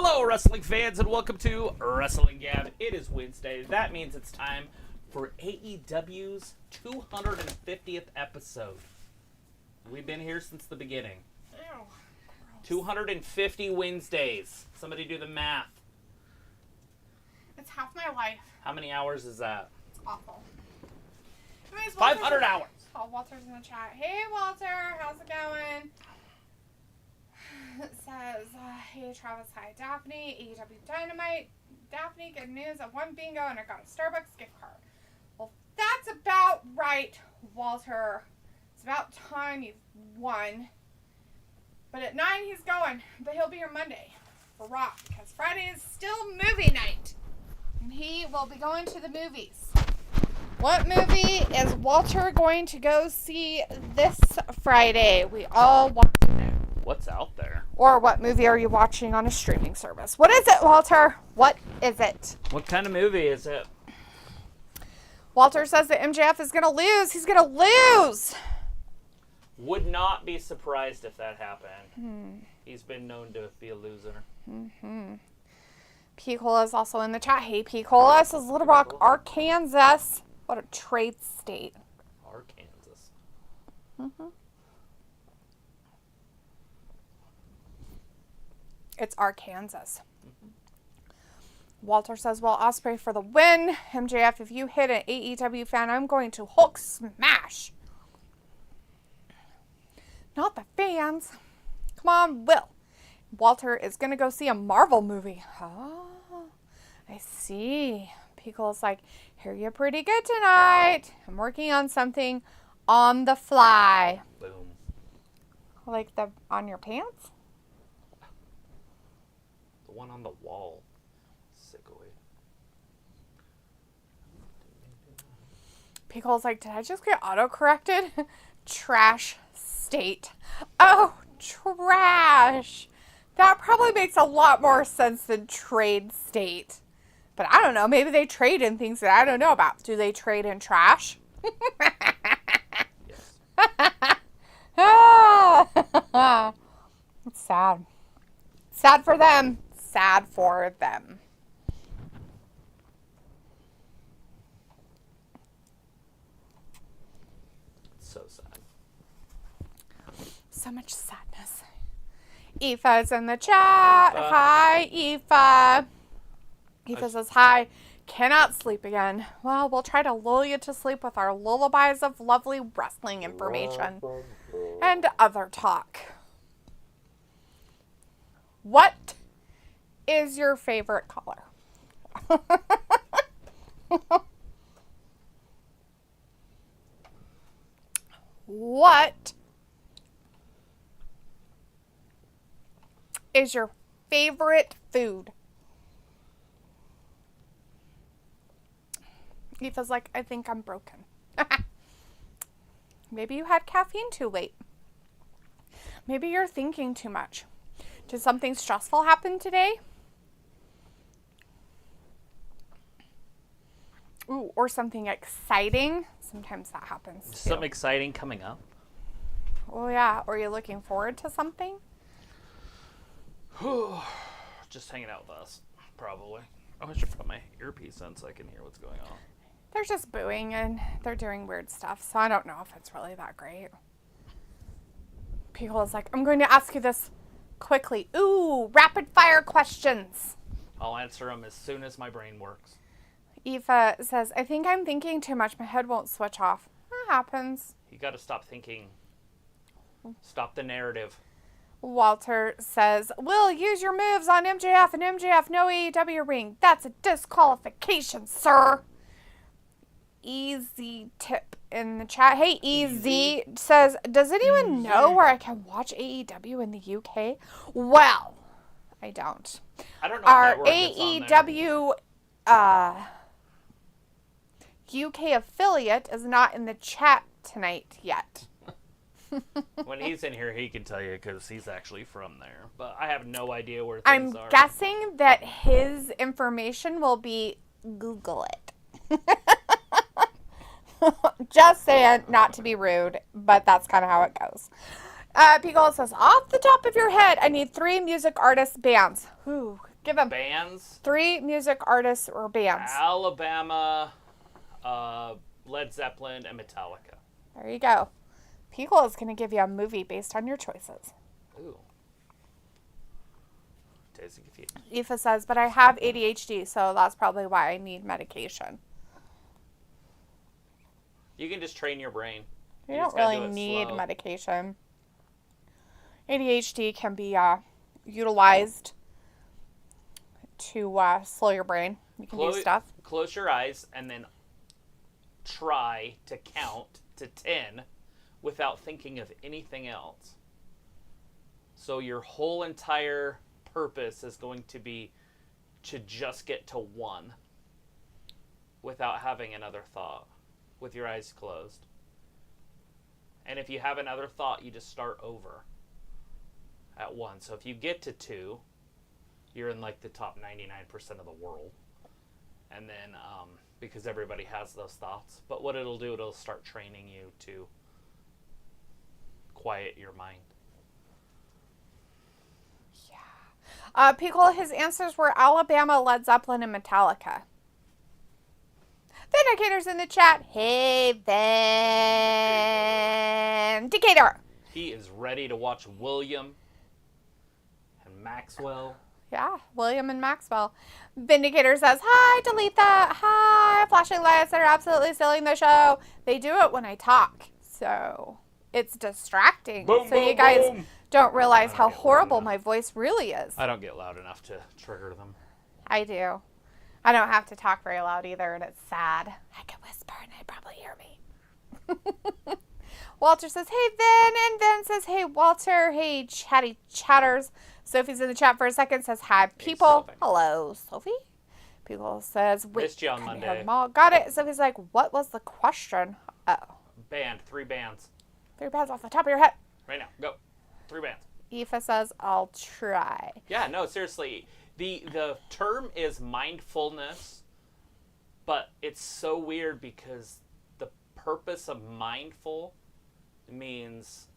Hello, wrestling fans, and welcome to Wrestling Gab. It is Wednesday. That means it's time for AEW's 250th episode. We've been here since the beginning. Ew. 250 Wednesdays. Somebody do the math. It's half my life. How many hours is that? It's awful. Anyways, 500 hours. Oh, Walter's in the chat. Hey, Walter. How's it going? It says, hey, Travis, hi, Daphne. AEW Dynamite. Daphne, good news. I won bingo and I got a Starbucks gift card. Well, that's about right, Walter. It's about time you've won. But at 9, he's going. But he'll be here Monday for Raw because Friday is still movie night. And he will be going to the movies. What movie is Walter going to go see this Friday? We all want to know. What's out there? Or what movie are you watching on a streaming service? What is it, Walter? What is it? What kind of movie is it? Walter says that MJF is going to lose. He's going to lose. Would not be surprised if that happened. He's been known to be a loser. P. Cola is also in the chat. Hey, P. Cola says Little Rock, Arkansas. What a trade state. Arkansas. It's Arkansas. Walter says, well, Ospreay for the win. MJF, if you hit an AEW fan, I'm going to Hulk smash. Not the fans. Come on, Will. Walter is going to go see a Marvel movie. Oh, I see. Pickle's like, hear you pretty good tonight. I'm working on something on the fly. Boom. Like on your pants? The one on the wall. Sickoid. Pickle's like, did I just get auto-corrected? Trash state. Oh, trash. That probably makes a lot more sense than trade state. But I don't know. Maybe they trade in things that I don't know about. Do they trade in trash? Yes. It's sad. Sad for them. Sad for them. So sad. So much sadness. Aoife's in the chat. Hi, Aoife. Aoife says, hi. Cannot sleep again. Well, we'll try to lull you to sleep with our lullabies of lovely wrestling information and other talk. What is your favorite color? What is your favorite food? Aoife's like, I think I'm broken. Maybe you had caffeine too late. Maybe you're thinking too much. Did something stressful happen today? Ooh, or something exciting. Sometimes that happens too. Something exciting coming up. Oh yeah, or you're looking forward to something? Just hanging out with us, probably. Oh, I should put my earpiece in so I can hear what's going on. They're just booing and they're doing weird stuff, so I don't know if it's really that great. People is like, I'm going to ask you this quickly. Ooh, rapid fire questions. I'll answer them as soon as my brain works. Aoife says, I think I'm thinking too much. My head won't switch off. That happens. You got to stop thinking. Stop the narrative. Walter says, Will, use your moves on MJF and MJF no AEW ring. That's a disqualification, sir. Easy tip in the chat. Hey, Easy says, does anyone know where I can watch AEW in the UK? Well, I don't. I don't know Our what network it's on there. AEW UK affiliate is not in the chat tonight yet. When he's in here, he can tell you because he's actually from there. But I have no idea where I'm things are. guessing that his information will be Google it. Just saying, not to be rude, but that's kind of how it goes. Pico says, off the top of your head, I need 3 music artist bands. Ooh, Give them bands. 3 music artists or bands. Alabama, Led Zeppelin, and Metallica. There you go. Pickle is going to give you a movie based on your choices. Ooh. Tasty confused. Aoife says, but I have ADHD, so that's probably why I need medication. You can just train your brain. You don't really need medication. ADHD can be utilized to slow your brain. You can do stuff. Close your eyes and then try to count to 10 without thinking of anything else. So your whole entire purpose is going to be to just get to 1 without having another thought, with your eyes closed. And if you have another thought, you just start over at 1. So if you get to 2, you're in like the top 99% of the world. And then, because everybody has those thoughts. But what it'll do, it'll start training you to quiet your mind. Yeah. Pickle, his answers were Alabama, Led Zeppelin, and Metallica. Vindicator's in the chat. Hey, Vindicator. He is ready to watch William and Maxwell. Yeah, William and Maxwell. Vindicator says, hi, delete that. Hi, flashing lights that are absolutely stealing the show. They do it when I talk, so it's distracting. Boom, so boom, you guys boom. don't realize how horrible my voice really is. I don't get loud enough to trigger them. I do. I don't have to talk very loud either, and it's sad. I can whisper, and they'd probably hear me. Walter says, hey, Vin. And Vin says, hey, Walter. Hey, chatty chatters. Sophie's in the chat for a second. Says, hi, people. Hey, hello, Sophie. People says, wait. Missed you on Monday. Got it. Sophie's like, what was the question? Oh. Band. 3 bands. 3 bands off the top of your head. Right now. Go. 3 bands. Aoife says, I'll try. Yeah, no, seriously. The term is mindfulness, but it's so weird because the purpose of mindful means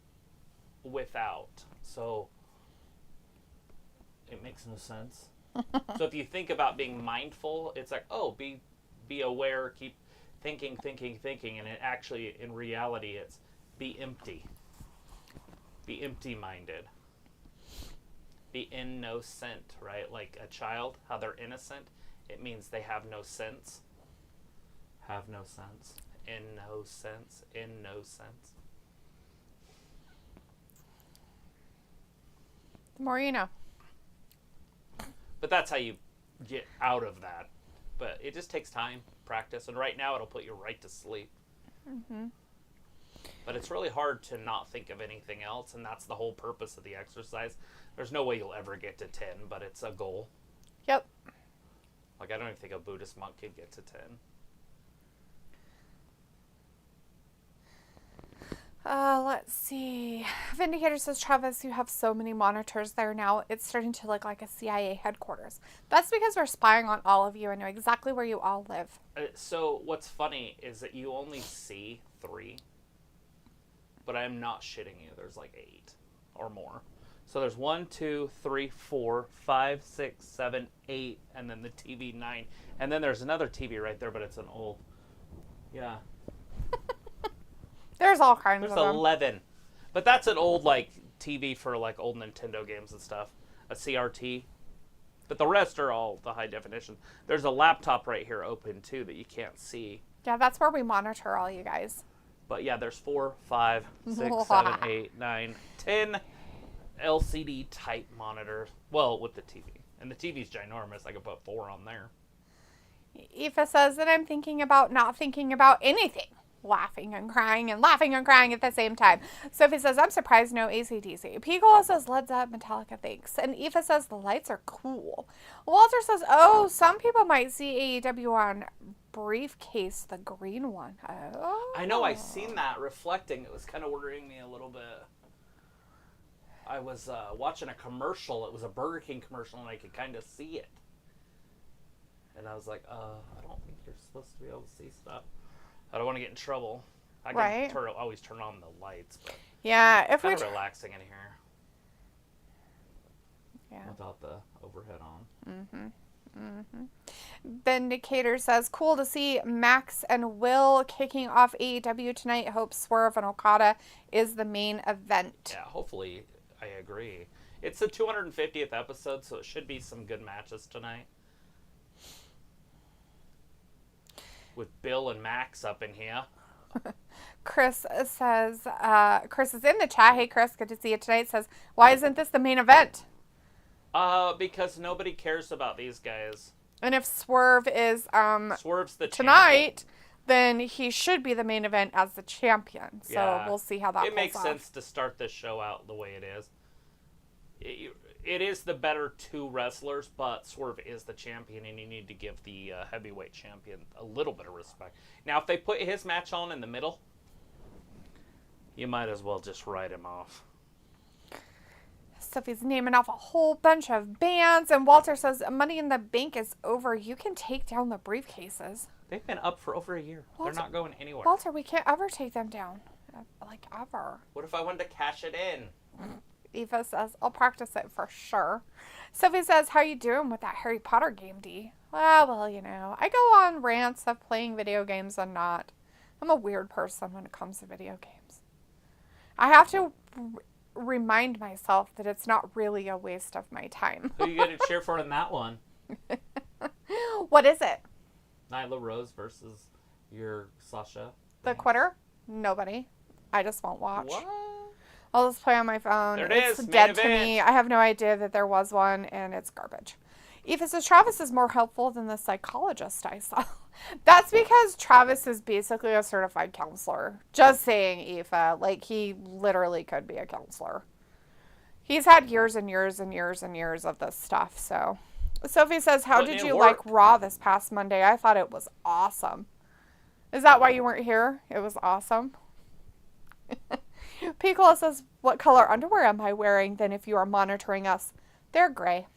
without. So it makes no sense. So if you think about being mindful, it's like, oh, be aware, keep thinking, and it actually, in reality, it's be empty. Be empty-minded. Be innocent, right? Like a child, how they're innocent, it means they have no sense. Have no sense. In no sense. In no sense. The more you know. But that's how you get out of that. But it just takes time, practice, and right now it'll put you right to sleep. Mm-hmm. But it's really hard to not think of anything else, and that's the whole purpose of the exercise. There's no way you'll ever get to 10, but it's a goal. Yep. Like, I don't even think a Buddhist monk could get to 10. Let's see. Vindicator says, Travis, you have so many monitors there now. It's starting to look like a CIA headquarters. That's because we're spying on all of you and know exactly where you all live. So what's funny is that you only see 3. But I'm not shitting you. There's like 8 or more. So there's 1, 2, 3, 4, 5, 6, 7, 8, and then the TV 9. And then there's another TV right there, but it's an old. Yeah. There's all kinds There's of them. 11. But that's an old like TV for like old Nintendo games and stuff. A CRT. But the rest are all the high definition. There's a laptop right here open too that you can't see. Yeah, that's where we monitor all you guys. But yeah, there's 4, 5, 6, 7, 8, 9, 10 LCD type monitors. Well, with the TV. And the TV's ginormous. I could put 4 on there. Aoife says that I'm thinking about not thinking about anything. Laughing and crying at the same time. Sophie says, I'm surprised no AC/DC. Picola says, Led Zeppelin, Metallica, thanks. And Aoife says, the lights are cool. Walter says, oh, some people might see AEW on Briefcase, the green one. Oh. I know, I seen that reflecting. It was kind of worrying me a little bit. I was watching a commercial. It was a Burger King commercial, and I could kind of see it. And I was like, I don't think you're supposed to be able to see stuff. I don't want to get in trouble. I can always turn on the lights, but yeah, if it's kind of relaxing in here. Yeah. With without the overhead on. Vindicator says, cool to see Max and Will kicking off AEW tonight. Hope Swerve and Okada is the main event. Yeah, hopefully. I agree. It's the 250th episode, so it should be some good matches tonight. With Bill and Max up in here. Chris says, Chris is in the chat. Hey, Chris, good to see you tonight. Says, why isn't this the main event? Because nobody cares about these guys. And if Swerve is Swerve's the tonight, then he should be the main event as the champion. So Yeah. we'll see how that It makes off. sense to start this show out the way it is. It is the better two wrestlers, but Swerve is the champion, and you need to give the heavyweight champion a little bit of respect. Now, if they put his match on in the middle, you might as well just write him off. Sophie's naming off a whole bunch of bands, and Walter says Money in the Bank is over. You can take down the briefcases. They've been up for over a year. Walter, They're not going anywhere. Walter, we can't ever take them down. Like, ever. What if I wanted to cash it in? Eva says, I'll practice it for sure. Sophie says, how you doing with that Harry Potter game, D? Well, you know, I go on rants of playing video games and not. I'm a weird person when it comes to video games. I have to remind myself that it's not really a waste of my time. Who you going to cheer for in that one? What is it? Nyla Rose versus your Sasha? The Quitter? Nobody. I just won't watch. What? I'll just play on my phone. There it It's is, dead main to event. me. I have no idea that there was one, and it's garbage. Aoife says Travis is more helpful than the psychologist I saw. That's because Travis is basically a certified counselor. Just saying, Aoife. Like, he literally could be a counselor. He's had years and years and years and years of this stuff, so. Sophie says, how Putting did in you work. like Raw this past Monday? I thought it was awesome. Is that why you weren't here? It was awesome. Piccolo says, what color underwear am I wearing then if you are monitoring us? They're gray.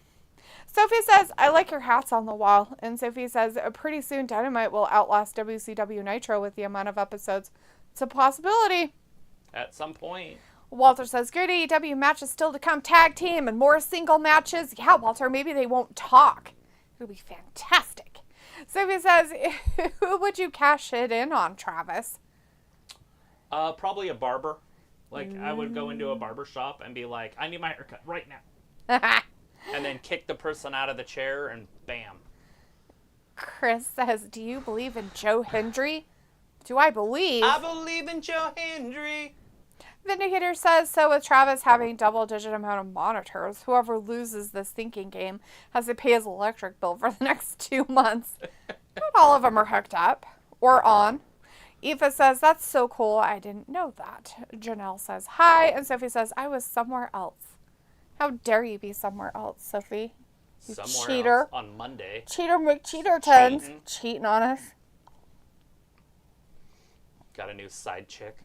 Sophie says, I like your hats on the wall. And Sophie says, pretty soon Dynamite will outlast WCW Nitro with the amount of episodes. It's a possibility. At some point. Walter says, great AEW matches still to come. Tag team and more single matches. Yeah, Walter, maybe they won't talk. It'll be fantastic. Sophie says, who would you cash it in on, Travis? Probably a barber. Like, I would go into a barber shop and be like, I need my haircut right now. And then kick the person out of the chair and bam. Chris says, do you believe in Joe Hendry? Do I believe? I believe in Joe Hendry. Vindicator says, so with Travis having double-digit amount of monitors, whoever loses this thinking game has to pay his electric bill for the next 2 months. Not all of them are hooked up or on. Aoife says, that's so cool. I didn't know that. Janelle says, hi. And Sophie says, I was somewhere else. How dare you be somewhere else, Sophie? You Somewhere cheater. else on Monday. Cheater McCheatertons. Cheating. Cheating on us. Got a new side chick.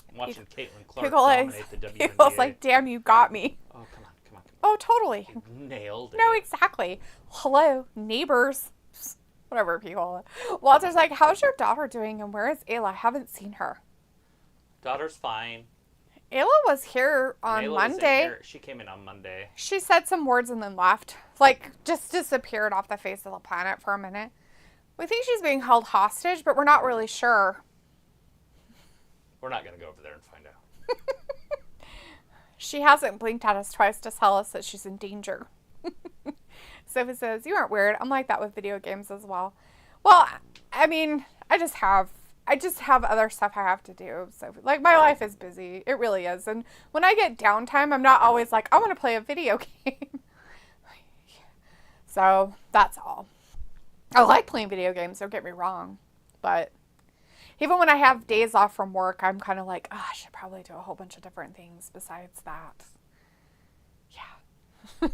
I'm watching Caitlin Clark dominate the WNBA. Pickle's like, damn, you got me. Oh, come on. Oh, totally. Nailed it. No, exactly. Hello, neighbors. Whatever people. Walter's like, how's your daughter doing and where is Ayla? I haven't seen her. Daughter's fine. Ayla was here on Ayla was in Monday. here. She came in on Monday. She said some words and then left. Like, just disappeared off the face of the planet for a minute. We think she's being held hostage, but we're not really sure. We're not going to go over there and find out. She hasn't blinked at us twice to tell us that she's in danger. Sophie says, you aren't weird. I'm like that with video games as well. Well, I mean, I just have other stuff I have to do. So, like, my life is busy. It really is. And when I get downtime, I'm not always like, I want to play a video game. So, that's all. I like playing video games, don't get me wrong. But even when I have days off from work, I'm kind of like, oh, I should probably do a whole bunch of different things besides that. Yeah.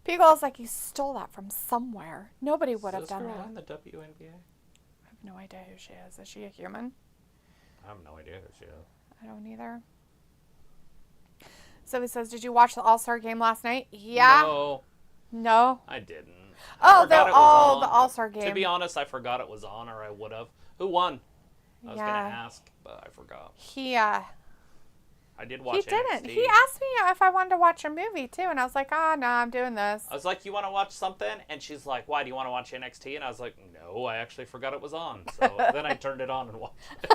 Pickle's like, you stole that from somewhere. Nobody would have done that. In the WNBA? I have no idea who she is. Is she a human? I have no idea who she is. I don't either. So he says, did you watch the All-Star game last night? Yeah. No? I didn't. Oh, I the forgot it was on. All-Star game. To be honest, I forgot it was on, or I would have. Who won? I was going to ask, but I forgot. He, I I did watch He didn't. NXT. He asked me if I wanted to watch a movie, too, and I was like, oh, no, I'm doing this. I was like, you want to watch something? And she's like, why, do you want to watch NXT? And I was like, no, I actually forgot it was on. So then I turned it on and watched it.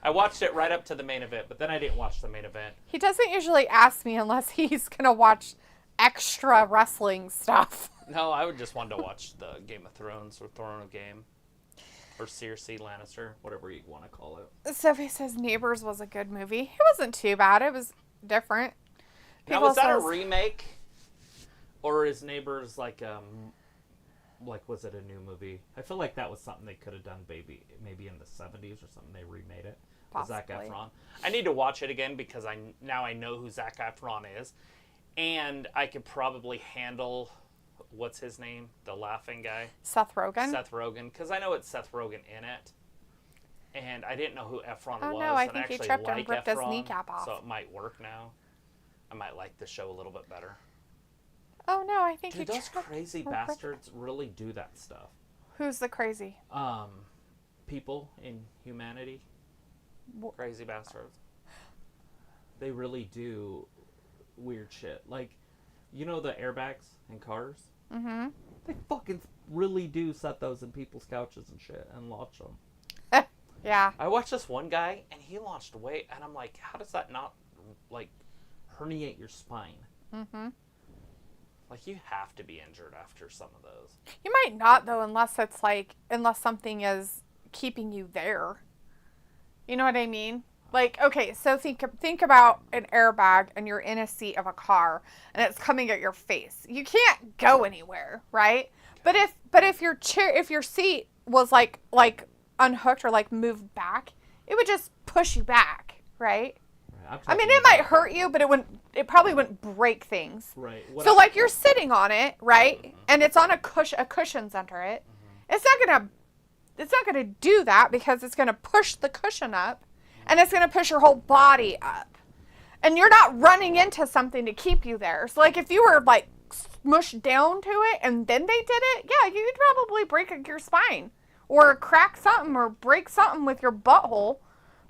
I watched it right up to the main event, but then I didn't watch the main event. He doesn't usually ask me unless he's going to watch extra wrestling stuff. No, I would just want to watch the Game of Thrones or Throne of Game. Or Cersei Lannister, whatever you want to call it. Sophie says Neighbors was a good movie. It wasn't too bad. It was different. Now, was that a remake? Or is Neighbors like was it a new movie? I feel like that was something they could have done maybe in the 70s or something. They remade it. Possibly. Zac Efron. I need to watch it again because now I know who Zac Efron is. And I could probably handle, what's his name? The laughing guy? Seth Rogen. Seth Rogen. Because I know it's Seth Rogen in it. And I didn't know who Efron was. Oh, no, I and think he actually tripped and like ripped Efron, his kneecap off. So it might work now. I might like the show a little bit better. Oh, no, I think Dude, he those tripped. crazy bastards really do that stuff. Who's the crazy? People in humanity. Crazy bastards. They really do weird shit. Like, you know the airbags in cars? Mm-hmm. They fucking really do set those in people's couches and shit and launch them. Yeah. I watched this one guy and he launched weight and I'm like, how does that not, like, herniate your spine? Mm-hmm. Like, you have to be injured after some of those. You might not, though, unless something is keeping you there. You know what I mean? Like, okay, so think about an airbag and you're in a seat of a car and it's coming at your face. You can't go anywhere, right? Okay. But if your seat was like unhooked or like moved back, it would just push you back, right? I mean, it might hurt you, but it probably wouldn't break things. Right. So like you're sitting on it, right? Mm-hmm. And it's on a cushion's under it. Mm-hmm. It's not gonna do that because it's gonna push the cushion up and it's gonna push your whole body up. And you're not running into something to keep you there. So like if you were like smushed down to it and then they did it, yeah, you'd probably break your spine. Or crack something or break something with your butthole.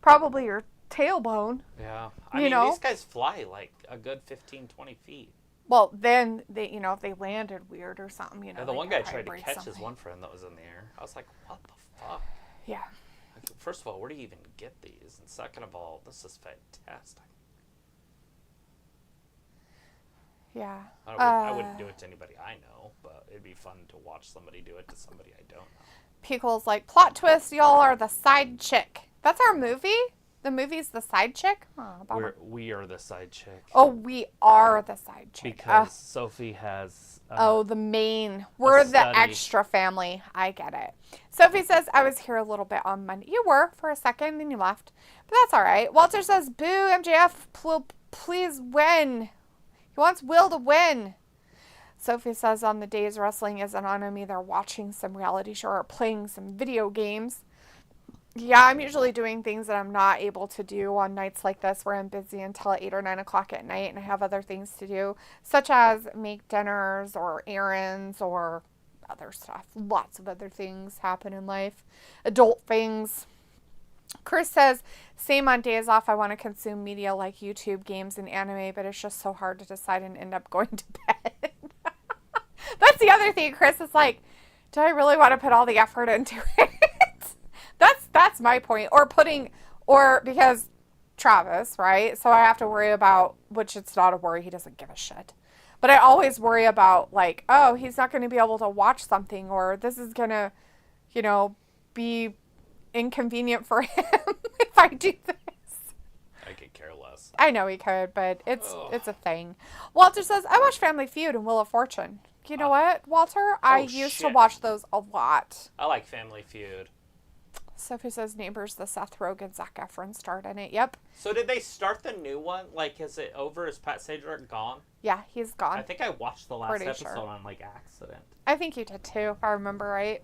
Probably your tailbone. Yeah. I mean, these guys fly like a good 15, 20 feet. Well, then, if they landed weird or something, Yeah, the one guy tried to catch his one friend that was in the air. I was like, what the fuck? Yeah. Like, first of all, where do you even get these? And second of all, this is fantastic. Yeah. I wouldn't do it to anybody I know, but it'd be fun to watch somebody do it to somebody I don't know. Pickle's like, plot twist, y'all are the side chick. That's our movie? The movie's The Side Chick? Oh, we are the side chick. Oh, we are the side chick. Because Sophie has... the main. We're the extra family. I get it. Sophie says, I was here a little bit on Monday. You were for a second, then you left. But that's all right. Walter says, boo, MJF, please win. He wants Will to win. Sophie says, on the days wrestling isn't on, I'm either watching some reality show or playing some video games. Yeah, I'm usually doing things that I'm not able to do on nights like this where I'm busy until 8 or 9 o'clock at night and I have other things to do, such as make dinners or errands or other stuff. Lots of other things happen in life. Adult things. Chris says, same on days off. I want to consume media like YouTube, games, and anime, but it's just so hard to decide and end up going to bed. That's the other thing, Chris. It's like, do I really want to put all the effort into it? That's my point. Or because Travis, right? So I have to worry about, which it's not a worry, he doesn't give a shit. But I always worry about like, oh, he's not going to be able to watch something, or this is going to, be inconvenient for him if I do this. I could care less. I know he could, but it's a thing. Walter says, I watch Family Feud and Wheel of Fortune. You know what, Walter? I used to watch those a lot. I like Family Feud. Sophie says Neighbors, the Seth Rogen, Zac Efron starred in it. Yep. So did they start the new one? Like, is it over? Is Pat Sajak gone? Yeah, he's gone. I think I watched the last episode on, like, accident. I think you did, too, if I remember right.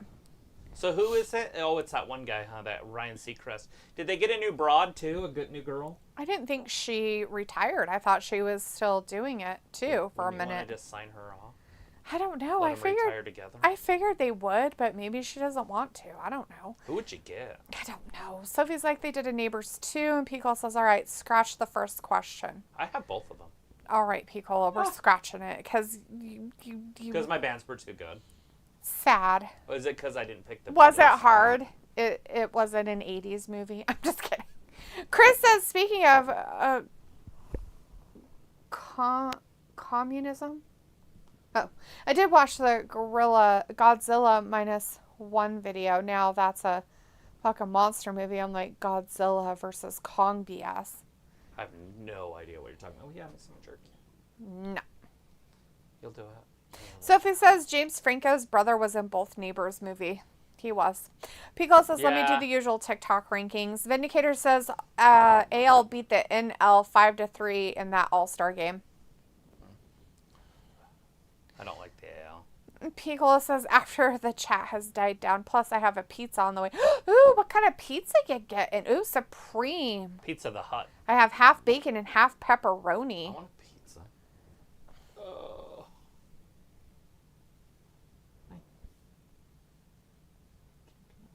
So who is it? Oh, it's that one guy, huh? That Ryan Seacrest. Did they get a new broad, too? A good new girl? I didn't think she retired. I thought she was still doing it, too, for a minute. You want to just sign her off? I don't know. Let them retire together? I figured they would, but maybe she doesn't want to. I don't know. Who would you get? I don't know. Sophie's like, they did a Neighbors 2, and Piccolo says, all right, scratch the first question. I have both of them. All right, Piccolo, we're scratching it, because you... Because my bands were too good. Sad. Was it because I didn't pick the Was it Beatles? hard? It wasn't an 80s movie. I'm just kidding. Chris says, speaking of communism... Oh, I did watch the Godzilla -1 video. Now that's a fucking monster movie. I'm like, Godzilla versus Kong BS. I have no idea what you're talking about. Yeah, I'm some jerky. No. You'll do it. Sophie says James Franco's brother was in both Neighbors movie. He was. Pico says, let me do the usual TikTok rankings. Vindicator says AL beat the NL 5-3 in that All-Star game. I don't like the AL. Piccolo says, after the chat has died down, plus I have a pizza on the way. Ooh, what kind of pizza you getting? Ooh, Supreme. Pizza the Hut. I have half bacon and half pepperoni. I want a pizza.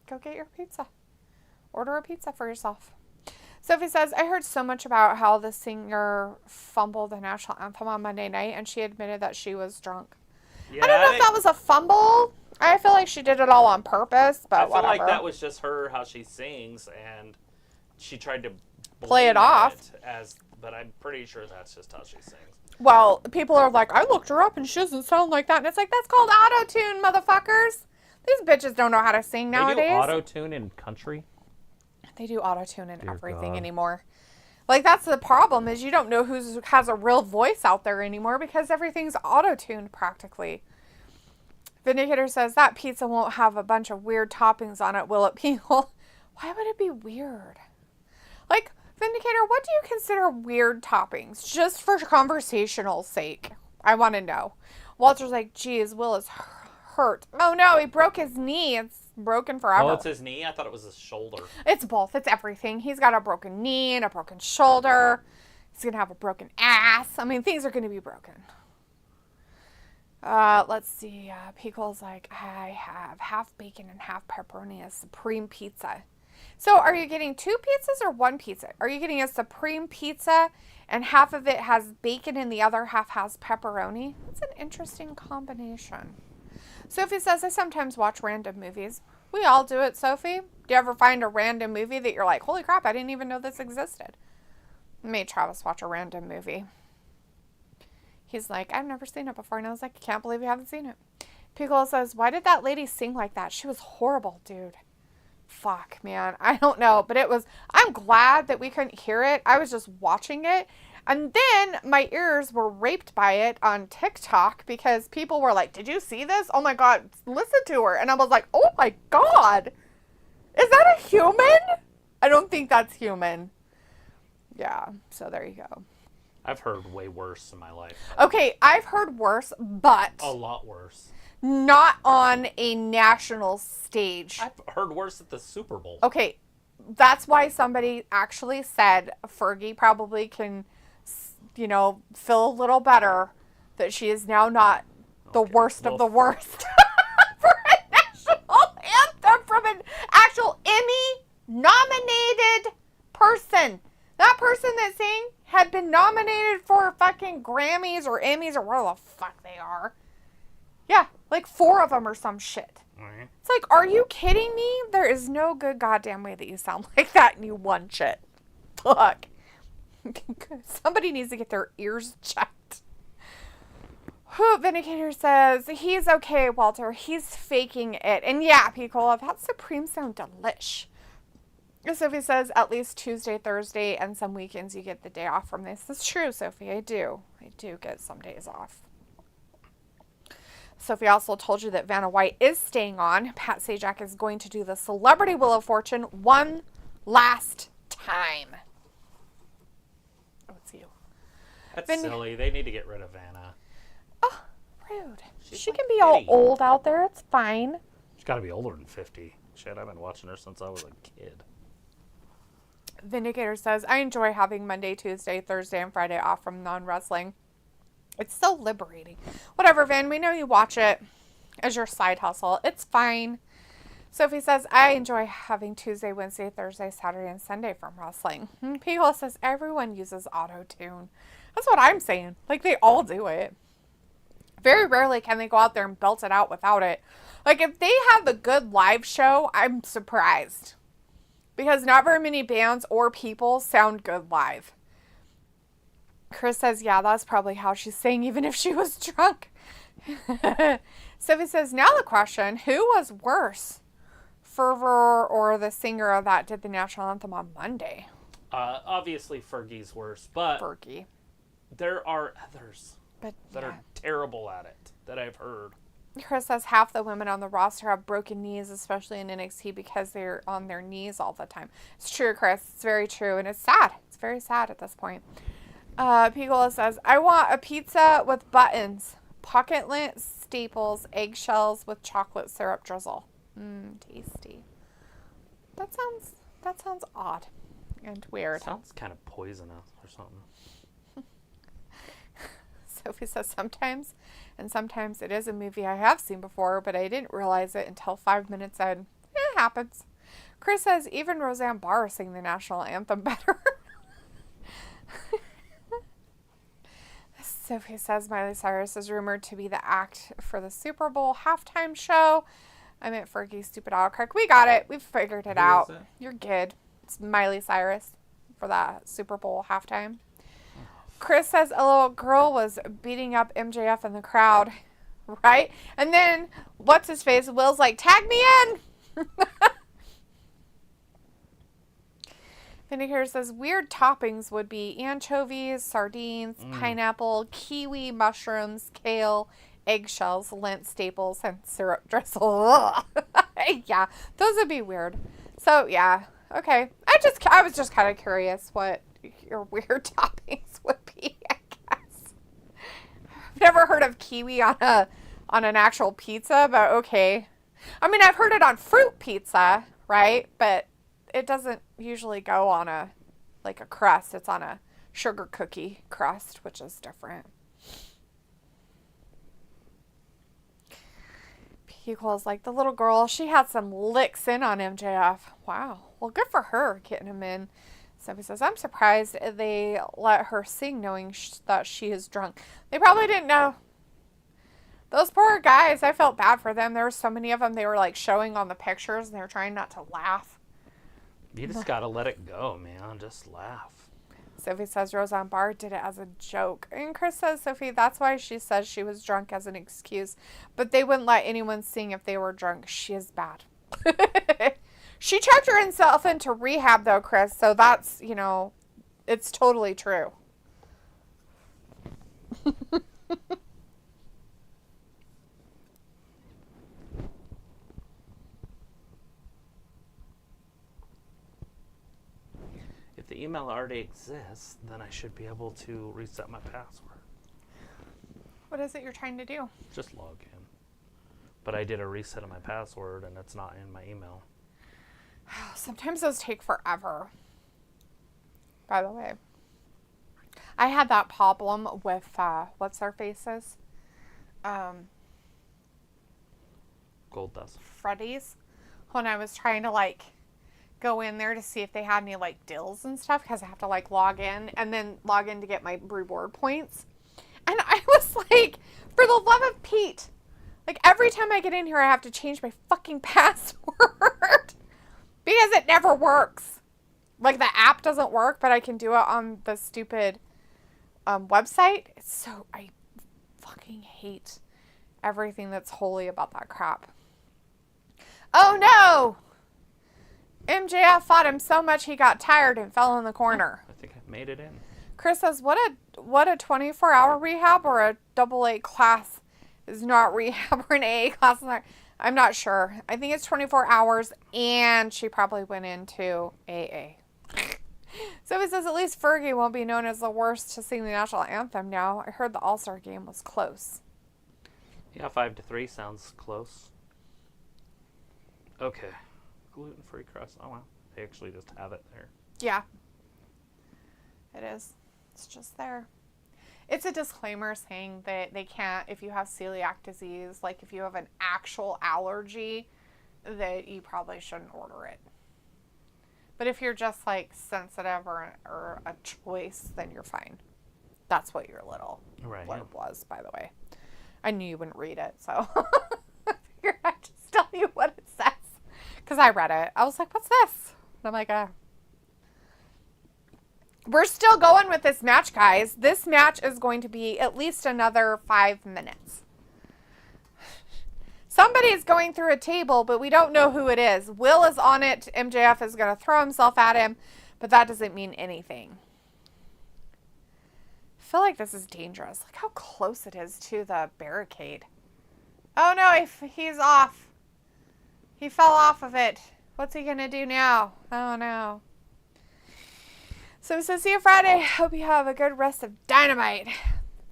Go get your pizza. Order a pizza for yourself. Sophie says, I heard so much about how the singer fumbled the national anthem on Monday night, and she admitted that she was drunk. Yeah, I don't know if that was a fumble. I feel like she did it all on purpose, but whatever. I feel like that was just her, how she sings, and she tried to play it off. But I'm pretty sure that's just how she sings. Well, people are like, I looked her up and she doesn't sound like that. And it's like, that's called auto-tune, motherfuckers. These bitches don't know how to sing nowadays. They do auto-tune in country? They do auto-tune in everything anymore. Like, that's the problem, is you don't know who has a real voice out there anymore because everything's auto-tuned practically. Vindicator says, that pizza won't have a bunch of weird toppings on it, will it, people? Why would it be weird? Like, Vindicator, what do you consider weird toppings? Just for conversational sake. I want to know. Walter's like, geez, Will is hurt. Oh, no, he broke his knee. It's broken forever. Oh, it's his knee? I thought it was his shoulder. It's both. It's everything. He's got a broken knee and a broken shoulder. He's going to have a broken ass. I mean, things are going to be broken. Let's see. Pico's like, I have half bacon and half pepperoni, a Supreme pizza. So are you getting 2 pizzas or 1 pizza? Are you getting a Supreme pizza and half of it has bacon and the other half has pepperoni? That's an interesting combination. Sophie says, I sometimes watch random movies. We all do it, Sophie. Do you ever find a random movie that you're like, holy crap, I didn't even know this existed? I made Travis watch a random movie. He's like, I've never seen it before. And I was like, I can't believe you haven't seen it. Piccolo says, why did that lady sing like that? She was horrible, dude. Fuck, man. I don't know. But I'm glad that we couldn't hear it. I was just watching it. And then my ears were raped by it on TikTok because people were like, did you see this? Oh my God, listen to her. And I was like, oh my God. Is that a human? I don't think that's human. Yeah, so there you go. I've heard way worse in my life. Okay, I've heard worse, but... a lot worse. Not on a national stage. I've heard worse at the Super Bowl. Okay, that's why somebody actually said Fergie probably can, feel a little better that she is now not the worst of the worst for a national anthem from an actual Emmy-nominated person. That person that sang had been nominated for fucking Grammys or Emmys or whatever the fuck they are. Yeah, like 4 of them or some shit. Mm-hmm. It's like, are you kidding me? There is no good goddamn way that you sound like that and you won shit. Fuck. Somebody needs to get their ears checked. Vindicator says, he's okay, Walter. He's faking it. And yeah, Picola, that Supreme sound delish. Sophie says, at least Tuesday, Thursday, and some weekends you get the day off from this. That's true, Sophie. I do. I do get some days off. Sophie also told you that Vanna White is staying on. Pat Sajak is going to do the Celebrity Wheel of Fortune one last time. Oh, it's you. That's silly. They need to get rid of Vanna. Oh, rude. She can be all old out there. It's fine. She's got to be older than 50. Shit, I've been watching her since I was a kid. Vindicator says, I enjoy having Monday, Tuesday, Thursday, and Friday off from non-wrestling. It's so liberating. Whatever, Vin, we know you watch it as your side hustle. It's fine. Sophie says, I enjoy having Tuesday, Wednesday, Thursday, Saturday, and Sunday from wrestling. Pigel says, everyone uses auto-tune. That's what I'm saying. Like, they all do it. Very rarely can they go out there and belt it out without it. Like, if they have a good live show, I'm surprised. Because not very many bands or people sound good live. Chris says, yeah, that's probably how she's saying, even if she was drunk. Sophie says, now the question, who was worse? Fervor or the singer that did the national anthem on Monday? Obviously, Fergie's worse, but Fergie. there are others that are terrible at it that I've heard. Chris says half the women on the roster have broken knees, especially in NXT, because they're on their knees all the time. It's true, Chris. It's very true, and it's sad. It's very sad at this point. Picola says, I want a pizza with buttons, pocket lint, staples, eggshells with chocolate syrup drizzle. Tasty. That sounds odd and weird. Sounds kind of poisonous or something. Sophie says sometimes, and sometimes it is a movie I have seen before, but I didn't realize it until 5 minutes in. It happens. Chris says even Roseanne Barr sang the national anthem better. Sophie says Miley Cyrus is rumored to be the act for the Super Bowl halftime show. I meant Fergie's stupid autocorrect. We got it. We've figured it out. You're good. It's Miley Cyrus for that Super Bowl halftime. Chris says a little girl was beating up MJF in the crowd, right? And then, what's his face? Will's like, tag me in! Vindicator says weird toppings would be anchovies, sardines, pineapple, kiwi, mushrooms, kale, eggshells, lint, staples, and syrup drizzle. Yeah, those would be weird. So, yeah. Okay. I was just kind of curious what your weird toppings would be, I guess. I've never heard of kiwi on an actual pizza, but okay. I mean, I've heard it on fruit pizza, right? But it doesn't usually go on a crust. It's on a sugar cookie crust, which is different. Equals like the little girl, she had some licks in on MJF. Wow. Well, good for her getting him in. Sophie says, I'm surprised they let her sing knowing that she is drunk. They probably didn't know. Those poor guys, I felt bad for them. There were so many of them they were like showing on the pictures and they were trying not to laugh. You just gotta let it go, man. Just laugh. Sophie says Roseanne Barr did it as a joke. And Chris says, Sophie, that's why she says she was drunk as an excuse. But they wouldn't let anyone sing if they were drunk. She is bad. She checked herself into rehab, though, Chris. So that's, it's totally true. If the email already exists, then I should be able to reset my password. What is it you're trying to do? Just log in. But I did a reset of my password, and it's not in my email. Sometimes those take forever. By the way, I had that problem with, what's their faces? Gold Dust. Freddy's. When I was trying to, go in there to see if they had any, deals and stuff, because I have to, log in, and then log in to get my reward points. And I was like, for the love of Pete, every time I get in here, I have to change my fucking password. Because it never works. The app doesn't work, but I can do it on the stupid website. I fucking hate everything that's holy about that crap. Oh no! MJF fought him so much he got tired and fell in the corner. I think I made it in. Chris says, what a 24-hour rehab or a AA class is not rehab or an AA class. I'm not sure. I think it's 24 hours, and she probably went into AA. So he says, at least Fergie won't be known as the worst to sing the national anthem now. I heard the All-Star game was close. Yeah, 5-3 sounds close. Okay. Gluten-free crust. Oh, wow. They actually just have it there. Yeah. It is. It's just there. It's a disclaimer saying that they can't, if you have celiac disease, like if you have an actual allergy, that you probably shouldn't order it. But if you're just like sensitive or a choice, then you're fine. That's what your little blurb was, by the way. I knew you wouldn't read it, so I figured I'd just tell you what it says. Because I read it. I was like, what's this? And I'm like, we're still going with this match, guys. This match is going to be at least another 5 minutes. Somebody's going through a table, but we don't know who it is. Will is on it. MJF is going to throw himself at him, but that doesn't mean anything. I feel like this is dangerous. Look how close it is to the barricade. Oh no, he's off. He fell off of it. What's he going to do now? Oh no. So see you Friday. Hope you have a good rest of Dynamite.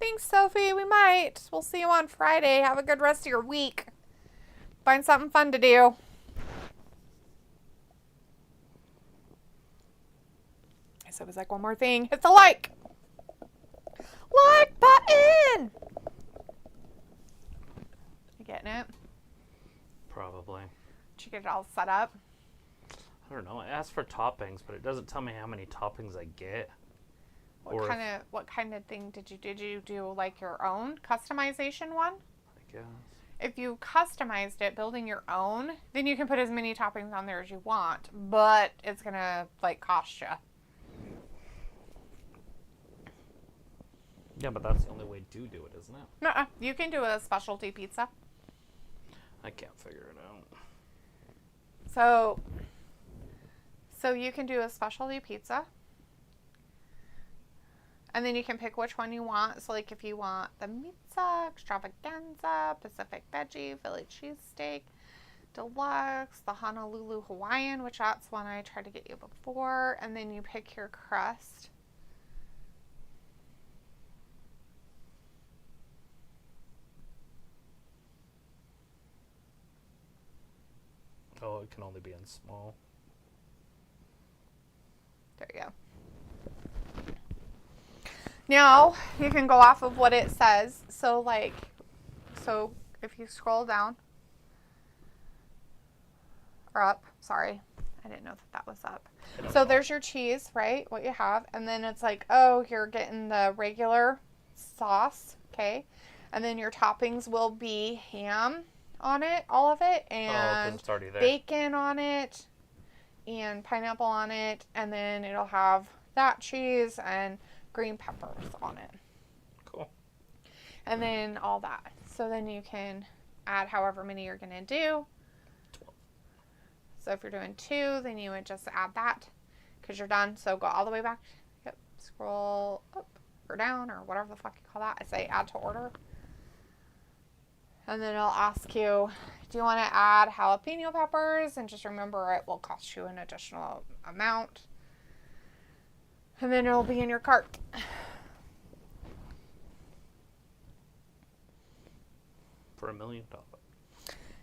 Thanks, Sophie. We might. We'll see you on Friday. Have a good rest of your week. Find something fun to do. So it was like one more thing. Hit the like button. You getting it? Probably. Did you get it all set up? I don't know. I asked for toppings, but it doesn't tell me how many toppings I get. What kind of thing did you do like your own customization one? I guess. If you customized it, building your own, then you can put as many toppings on there as you want, but it's gonna like cost you. Yeah, but that's the only way to do it, isn't it? Nuh-uh. You can do a specialty pizza. I can't figure it out. So you can do a specialty pizza. And then you can pick which one you want. So like if you want the Pizza Extravaganza, Pacific Veggie, Philly Cheesesteak, Deluxe, the Honolulu Hawaiian, which that's one I tried to get you before. And then you pick your crust. Oh, it can only be in small. There you go. Now, you can go off of what it says. So if you scroll down, or up, sorry. I didn't know that was up. So there's your cheese, right? What you have. And then it's like, oh, you're getting the regular sauce, okay? And then your toppings will be ham on it, all of it, and it's already there. Bacon on it, and pineapple on it, and then it'll have that cheese and green peppers on it. Cool. And then all that. So then you can add however many you're going to do. 12. So if you're doing 2, then you would just add that because you're done. So go all the way back. Yep. Scroll up or down or whatever the fuck you call that. I say add to order. And then it'll ask you, do you want to add jalapeno peppers? And just remember it will cost you an additional amount. And then it'll be in your cart. For $1 million.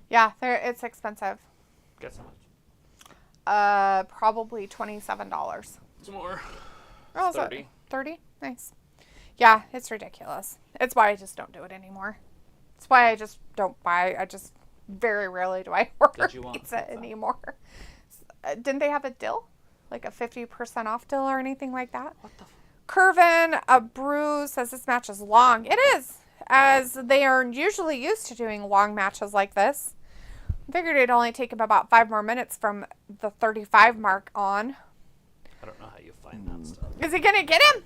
Yeah, it's expensive. Guess how much? Probably $27. It's more. Oh, 30. 30? Nice. Yeah, it's ridiculous. It's why I just don't do it anymore. It's why I just don't buy. I just very rarely do I order pizza anymore. Didn't they have a deal? Like a 50% off deal or anything like that? What the Curvin, a brew, says this match is long. It is, as they are usually used to doing long matches like this. I figured it'd only take him about 5 more minutes from the 35 mark on. I don't know how you find that stuff. Is he going to get him?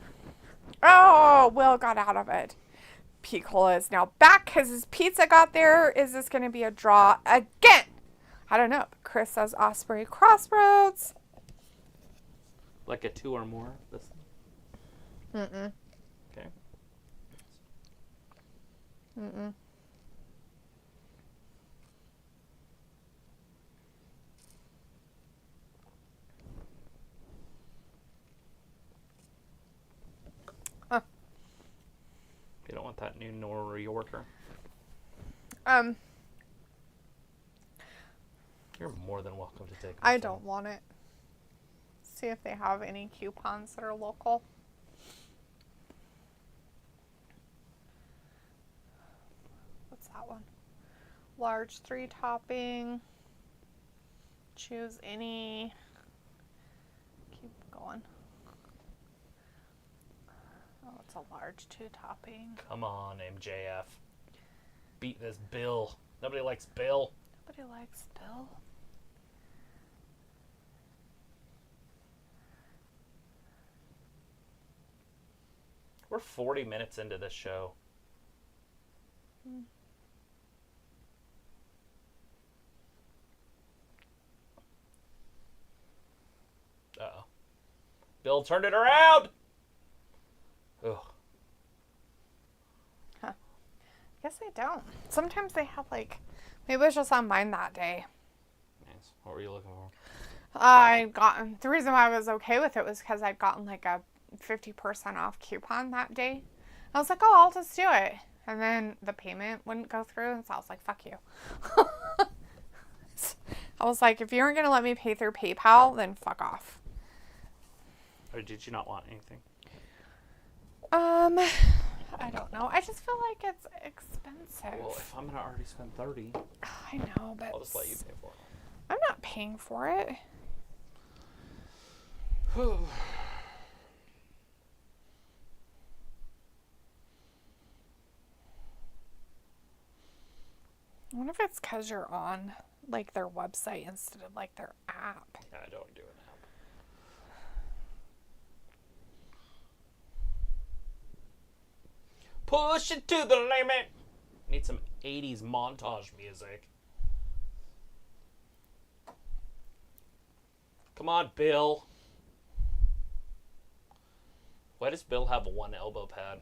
Oh, Will got out of it. Picola is now back because his pizza got there. Is this going to be a draw again? I don't know. Chris says Osprey Crossroads. Like a 2 or more? This. Mm-mm. Okay. Mm-mm. You don't want that new New Yorker? You're more than welcome to take it. I don't want it. See if they have any coupons that are local. large 3 topping. Choose any. Keep going. Oh, it's a large 2 topping. Come on, MJF. Beat this Bill. Nobody likes Bill. Nobody likes Bill. We're 40 minutes into this show. Uh-oh. Bill turned it around! Ugh. Huh. I guess they don't. Sometimes they have, like... Maybe it was just on mine that day. Nice. What were you looking for? The reason why I was okay with it was because I'd gotten, like, a 50% off coupon that day. I was like, oh, I'll just do it. And then the payment wouldn't go through, and so I was like, fuck you. I was like, if you aren't going to let me pay through PayPal, then fuck off. Or did you not want anything? I don't know. I just feel like it's expensive. Well, if I'm going to already spend $30, I know, but... I'll just let you pay for it. I'm not paying for it. I wonder if it's because you're on, like, their website instead of, like, their app. Yeah, I don't do an app. Push it to the limit! Need some 80s montage music. Come on, Bill. Why does Bill have one elbow pad?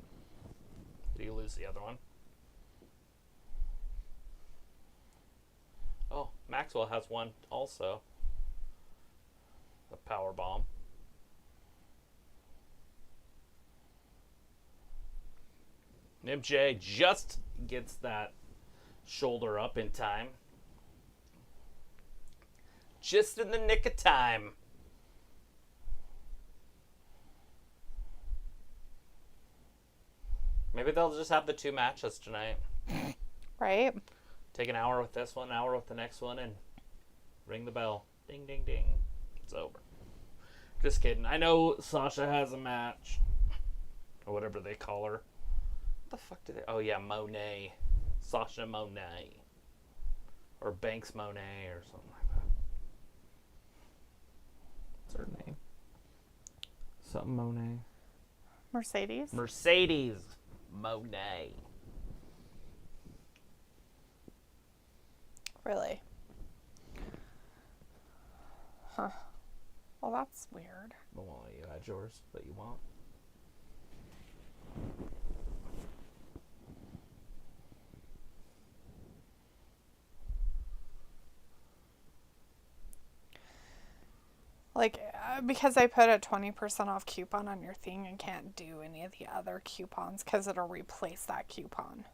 Did you lose the other one? Oh, Maxwell has one also. A power bomb. MJ just gets that shoulder up in time. Just in the nick of time. Maybe they'll just have the 2 matches tonight. Right? Take an hour with this one, an hour with the next one, and ring the bell. Ding, ding, ding. It's over. Just kidding. I know Sasha has a match. Or whatever they call her. What the fuck do they... Oh, yeah, Monet. Sasha Monet. Or Banks Monet or something like that. What's her name? Something Monet. Mercedes? Mercedes Monet. Really? Huh. Well, that's weird. Well, why don't you add yours that you want? Like, because I put a 20% off coupon on your thing, I can't do any of the other coupons because it'll replace that coupon.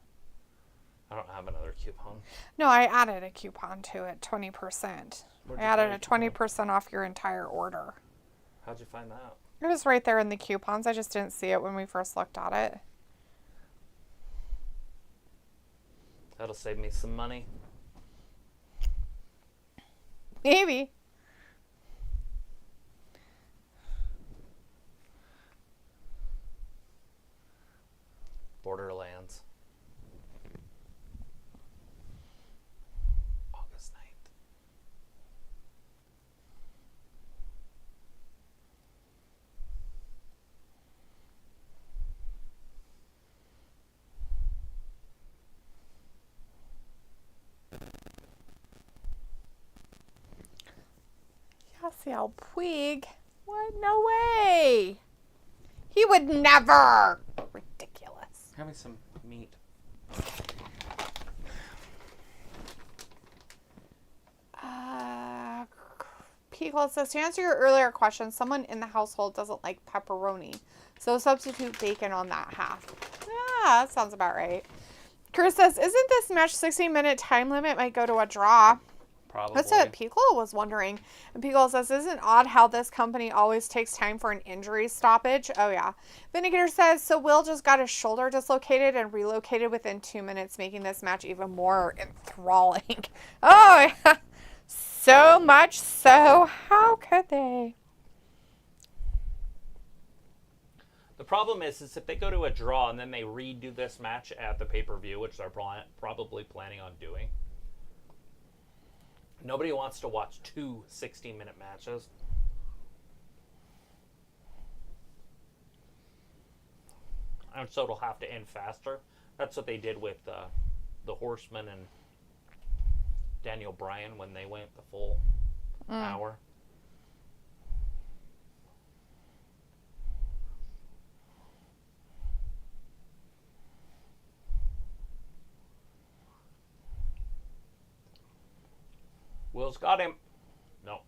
I don't have another coupon. No, I added a coupon to it, 20%. Where'd I you added find a a coupon? 20% off your entire order. How'd you find that? It was right there in the coupons. I just didn't see it when we first looked at it. That'll save me some money. Maybe. Borderlands. August 9th. Yasiel Puig? What? No way. He would never. Ridiculous. Have me some meat. Pico says, to answer your earlier question, someone in the household doesn't like pepperoni. So substitute bacon on that half. Yeah, that sounds about right. Chris says, isn't this match 16-minute time limit might go to a draw? Probably. That's what Piccolo was wondering. And Piccolo says, isn't it odd how this company always takes time for an injury stoppage? Oh, yeah. Vindicator says, so Will just got his shoulder dislocated and relocated within 2 minutes, making this match even more enthralling. Oh, yeah. So much so. How could they? The problem is if they go to a draw and then they redo this match at the pay-per-view, which they're probably planning on doing, nobody wants to watch two 16-minute matches. And so it'll have to end faster. That's what they did with the Horseman and Daniel Bryan when they went the full hour. Will's got him. No.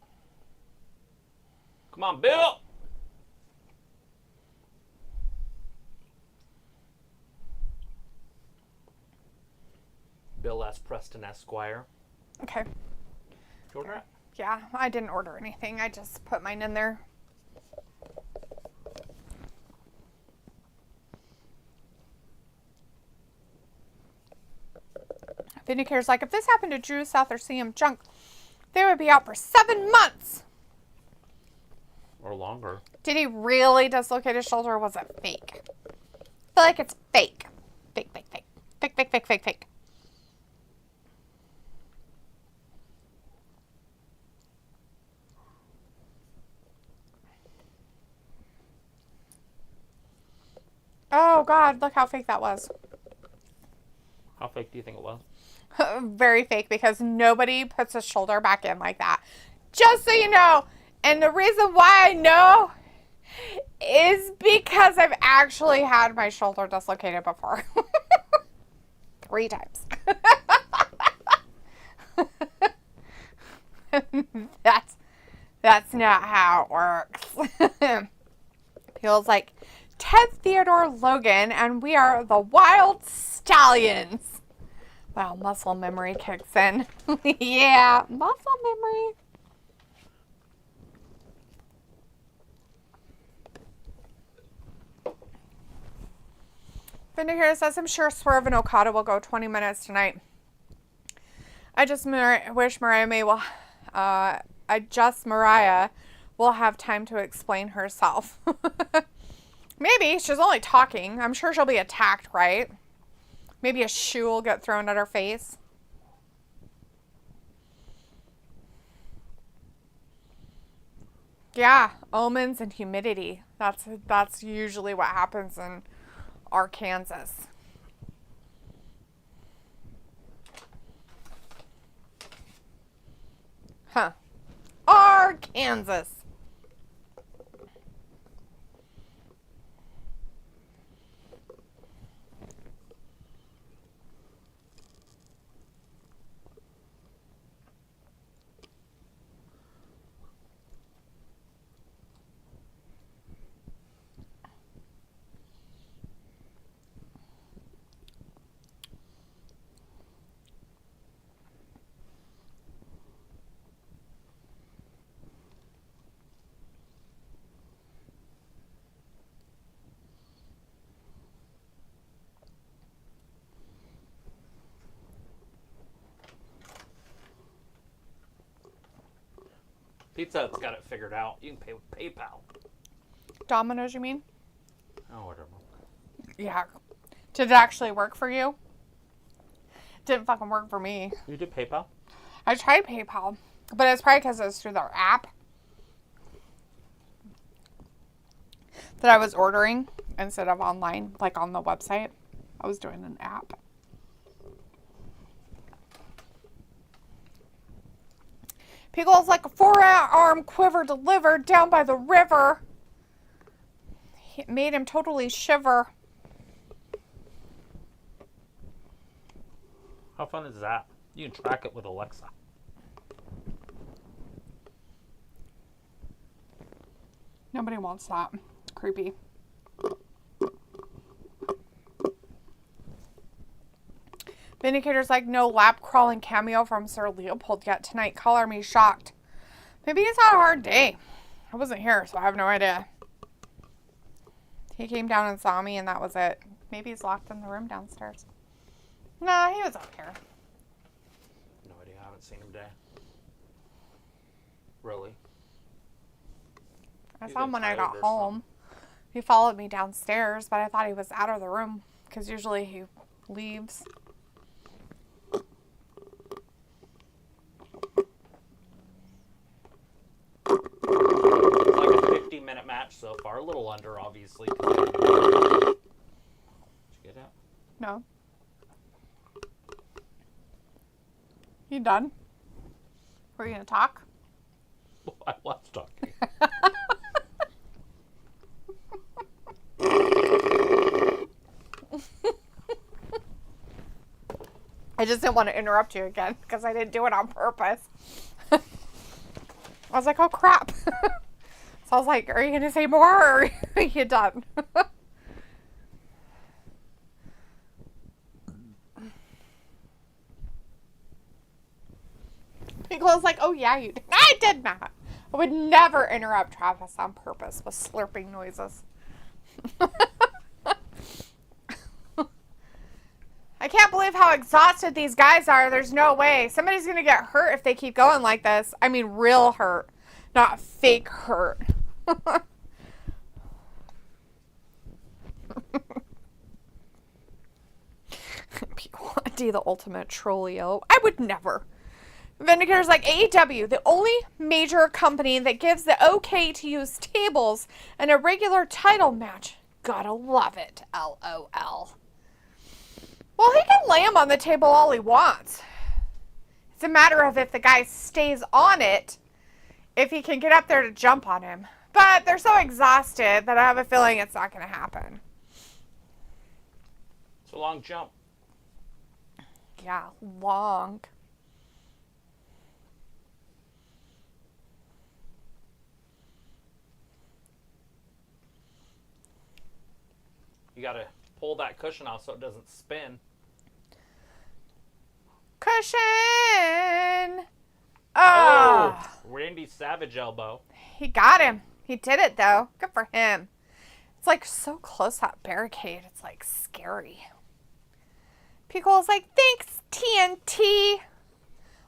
Come on, Bill! Bill S. Preston Esquire. Okay. Did you order it? Yeah, I didn't order anything. I just put mine in there. Vindicator's like, if this happened to Drew South or CM Junk, they would be out for 7 months. Or longer. Did he really dislocate his shoulder or was it fake? I feel like it's fake. Fake, fake, fake. Fake, fake, fake, fake, fake. Oh, God, look how fake that was. How fake do you think it was? Very fake because nobody puts a shoulder back in like that. Just so you know. And the reason why I know is because I've actually had my shoulder dislocated before. 3 times. That's not how it works. Feels like Ted Theodore Logan and we are the Wild Stallions. Wow, muscle memory kicks in. Yeah, muscle memory. Vindicator says, I'm sure Swerve and Okada will go 20 minutes tonight. I just wish Mariah will have time to explain herself. Maybe. She's only talking. I'm sure she'll be attacked, right? Maybe a shoe will get thrown at her face. Yeah, omens and humidity. That's usually what happens in Arkansas. Huh. Arkansas. Pizza Hut's got it figured out. You can pay with PayPal. Domino's, you mean? Oh, whatever. Yeah. Did it actually work for you? Didn't fucking work for me. You did PayPal? I tried PayPal, but it's probably because it was through their app that I was ordering instead of online, like on the website. I was doing an app. Pickle's like a 4-arm quiver delivered down by the river. It made him totally shiver. How fun is that? You can track it with Alexa. Nobody wants that. It's creepy. Vindicator's like, no lap crawling cameo from Sir Leopold yet tonight. Color me shocked. Maybe he's had a hard day. I wasn't here, so I have no idea. He came down and saw me, and that was it. Maybe he's locked in the room downstairs. Nah, he was up here. No idea. I haven't seen him today. Really? I saw him when I got home. He followed me downstairs, but I thought he was out of the room because usually he leaves. It's like a 50-minute match so far. A little under, obviously. Did you get that? No. You done? Were you going to talk? I was talking. I just didn't want to interrupt you again because I didn't do it on purpose. I was like, oh crap. So I was like, are you going to say more or are you done? People was like, oh yeah, you did. I did not. I would never interrupt Travis on purpose with slurping noises. I can't believe how exhausted these guys are. There's no way. Somebody's going to get hurt if they keep going like this. I mean, real hurt, not fake hurt. People want to do the ultimate trollio. I would never. Vindicator's like, AEW, the only major company that gives the okay to use tables in a regular title match. Gotta love it. LOL. Well, he can lay him on the table all he wants. It's a matter of if the guy stays on it, if he can get up there to jump on him. But they're so exhausted that I have a feeling it's not going to happen. It's a long jump. Yeah, long. You gotta pull that cushion off so it doesn't spin. Cushion! Oh! Randy Savage elbow. He got him. He did it, though. Good for him. It's like so close, that barricade. It's like scary. Picole's like, thanks, TNT.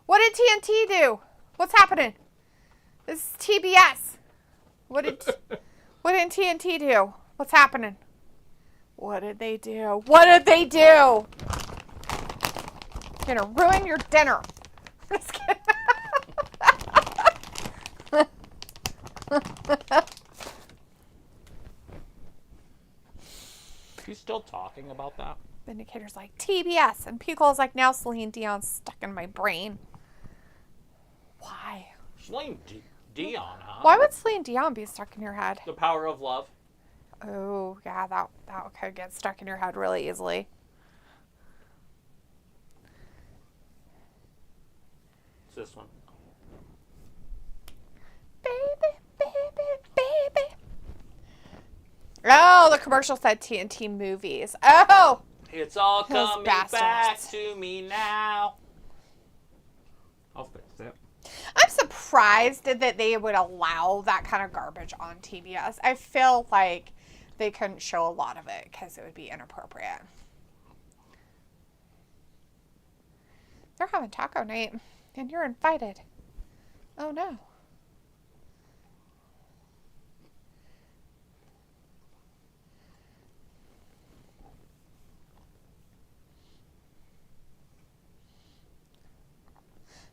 What did TNT do? What's happening? This is TBS. What did TNT do? What's happening? What did they do? What did they do? You're gonna ruin your dinner. I'm just kidding. You still talking about that? Vindicator's like, TBS. And Picole's like, now Celine Dion's stuck in my brain. Why? Celine Dion, huh? Why would Celine Dion be stuck in your head? The Power of Love. Oh, yeah, that could get stuck in your head really easily. It's this one. Baby, baby, baby. Oh, the commercial said TNT movies. Oh! It's all Those coming bastards. back to me now. I'll fix it. I'm surprised that they would allow that kind of garbage on TBS. I feel like they couldn't show a lot of it because it would be inappropriate. They're having taco night, and you're invited. Oh, no.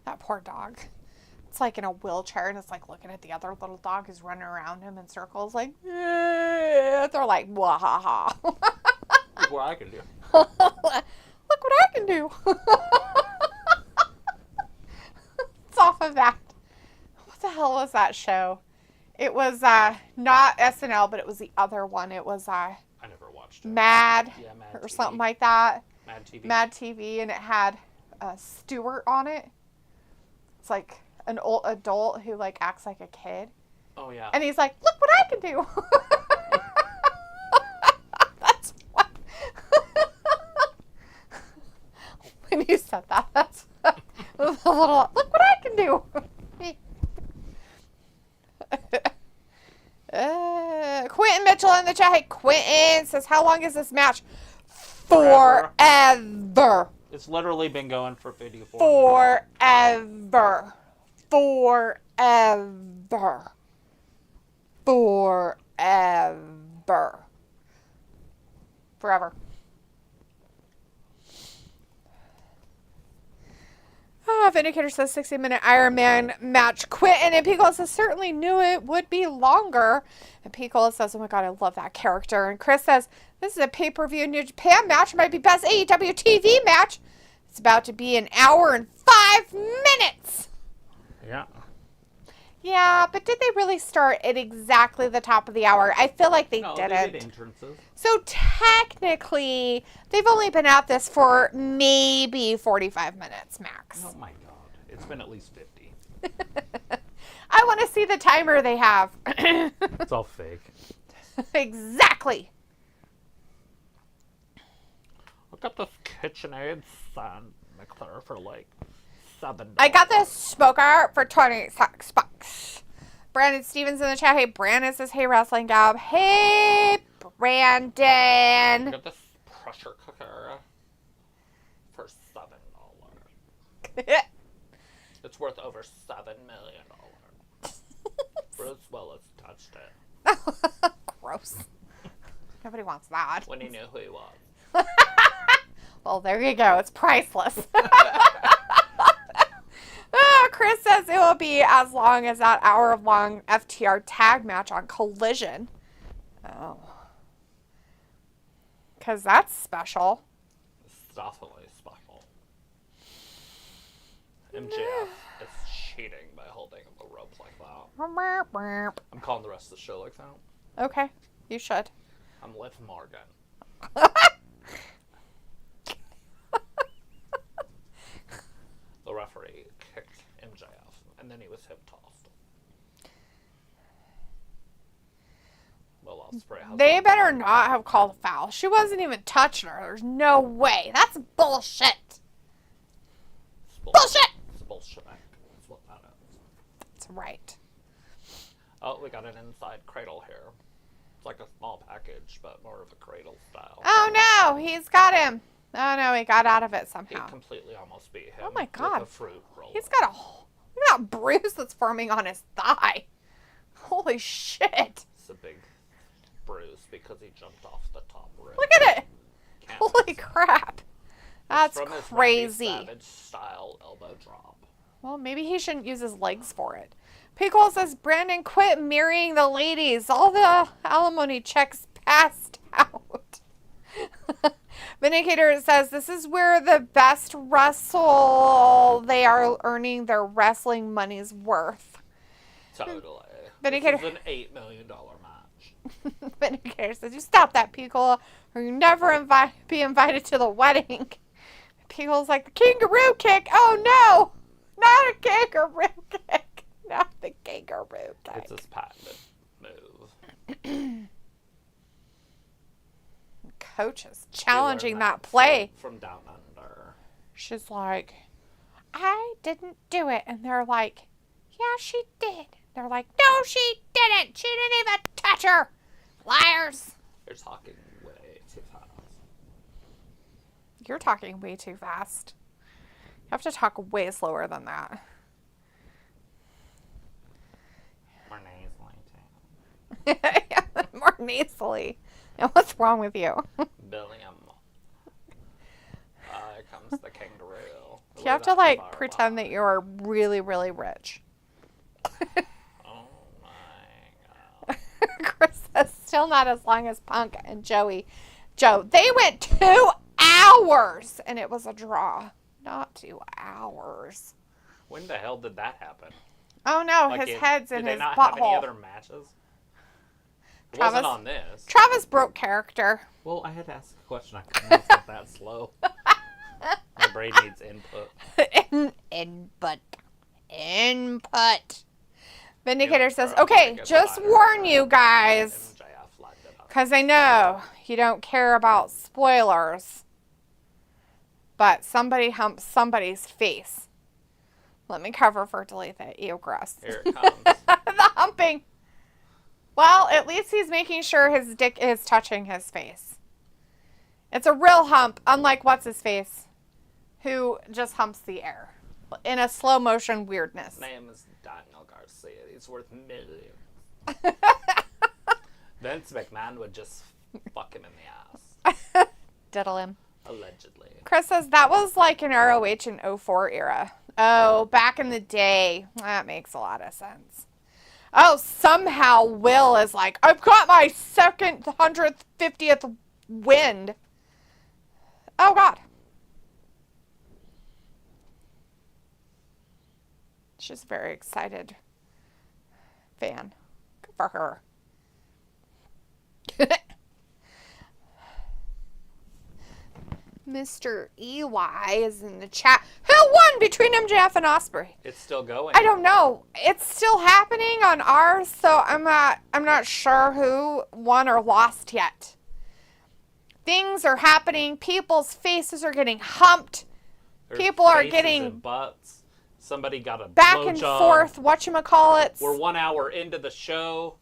That poor dog. It's like in a wheelchair and it's like looking at the other little dog who's running around him in circles like, they're like, wahaha. Look what I can do. Look what I can do. It's off of that. What the hell was that show? It was not SNL, but it was the other one. It was I never watched it. Mad, Yeah, Mad or TV. something like that. Mad TV. Mad TV, and it had Stewart on it. It's like an old adult who like acts like a kid. Oh yeah. And he's like, look what I can do. That's what. Oh my You said that. That's a little. Look what I can do. Quentin Mitchell in the chat. Hey, Quentin says, how long is this match? Forever. It's literally been going for 54 Forever. Forever. Forever. Forever. Vindicator says 60-minute Iron Man match. Quentin and Piccolo says certainly knew it would be longer. And Piccolo says, oh my god, I love that character. And Chris says, this is a pay-per-view New Japan match. It might be best AEW TV match. It's about to be an hour and 5 minutes. Yeah. Yeah, but did they really start at exactly the top of the hour? I feel like they didn't. They did entrances. So technically, they've only been at this for maybe 45 minutes max. Oh my god. It's been at least 50. I want to see the timer they have. It's all fake. Exactly. Look up this KitchenAid stand mixer for like $7. I got this smoker for 26 bucks. Brandon Stevens in the chat. Hey, Brandon says, hey, Wrestling Gab. Hey, Brandon. I got this pressure cooker for $7. It's worth over $7 million. Bruce Willis touched it. Gross. Nobody wants that. When he knew who he was. Well, there you go. It's priceless. Chris says it will be as long as that hour-long FTR tag match on Collision. Oh. Because that's special. It's definitely special. MJF is cheating by holding the ropes like that. I'm calling the rest of the show like that. Okay. You should. I'm Liv Morgan. The referee kicked MJF, and then he was hip tossed. Well, Ospreay has They better not have called a foul. She wasn't even touching her. There's no way. That's bullshit. Bullshit! It's bullshit. That's what that is. That's right. Oh, we got an inside cradle here. It's like a small package, but more of a cradle style. Oh no, he's got him. Oh no, he got out of it He somehow. completely almost beat him. Oh my god. With a fruit roll. He's got a look at that bruise that's forming on his thigh. Holy shit. It's a big bruise because he jumped off the top rope. Look at it. Can't Holy miss it. crap. That's From his crazy. Randy Savage style elbow drop. Well, maybe he shouldn't use his legs for it. Pickle says, Brandon, quit marrying the ladies. All the alimony checks passed out. Vindicator says, this is where the best wrestle. They are earning their wrestling money's worth. Totally. Vindicator. This is an $8 million match. Vindicator says, you stop that, Pickle, or you never be invited to the wedding. Pickle's like, the kangaroo kick. Oh, no. Not a kangaroo kick. Not the kangaroo kick. It's his patented move. Coach is challenging Learned that play. From down under. She's like, I didn't do it. And they're like, yeah, she did. They're like, no, she didn't. She didn't even touch her. Liars. You're talking way too fast. You're talking way too fast. You have to talk way slower than that. More nasally, too. More nasally. Now, what's wrong with you? Billiam. Here comes the kangaroo. You have to, like, pretend that you're really, really rich. Oh, my God. Chris says, still not as long as Punk and Joe. They went 2 hours, and it was a draw. Not 2 hours. When the hell did that happen? Oh, no, Like his head's in did his they not have any butthole. other matches? It Travis- wasn't on this. Travis broke character. Well, I had to ask a question. I couldn't answer that slow. My brain needs input. Input. Vindicator Yeah, says, bro, okay, get just fired. warn you guys, MJF lined it up. because I know you don't care about spoilers. but somebody humps somebody's face. Let me cover for delete that. Ew, gross. Here it comes. The humping. Well, at least he's making sure his dick is touching his face. It's a real hump, unlike what's-his-face, who just humps the air in a slow motion weirdness. His name is Daniel Garcia. He's worth millions. Vince McMahon would just fuck him in the ass. Diddle him. Allegedly. Chris says that was like an ROH in 04 era. Oh, back in the day. That makes a lot of sense. Oh, somehow Will is like, I've got my 150th win. Oh, God. She's a very excited fan. Good for her. Mr. EY is in the chat. Who won between MJF and Ospreay? It's still going. I don't know. It's still happening on ours, so I'm not sure who won or lost yet. Things are happening. People's faces are getting humped. There's People are faces getting and butts. Somebody got a back and blowjob. forth. Whatchamacallits. We're 1 hour into the show.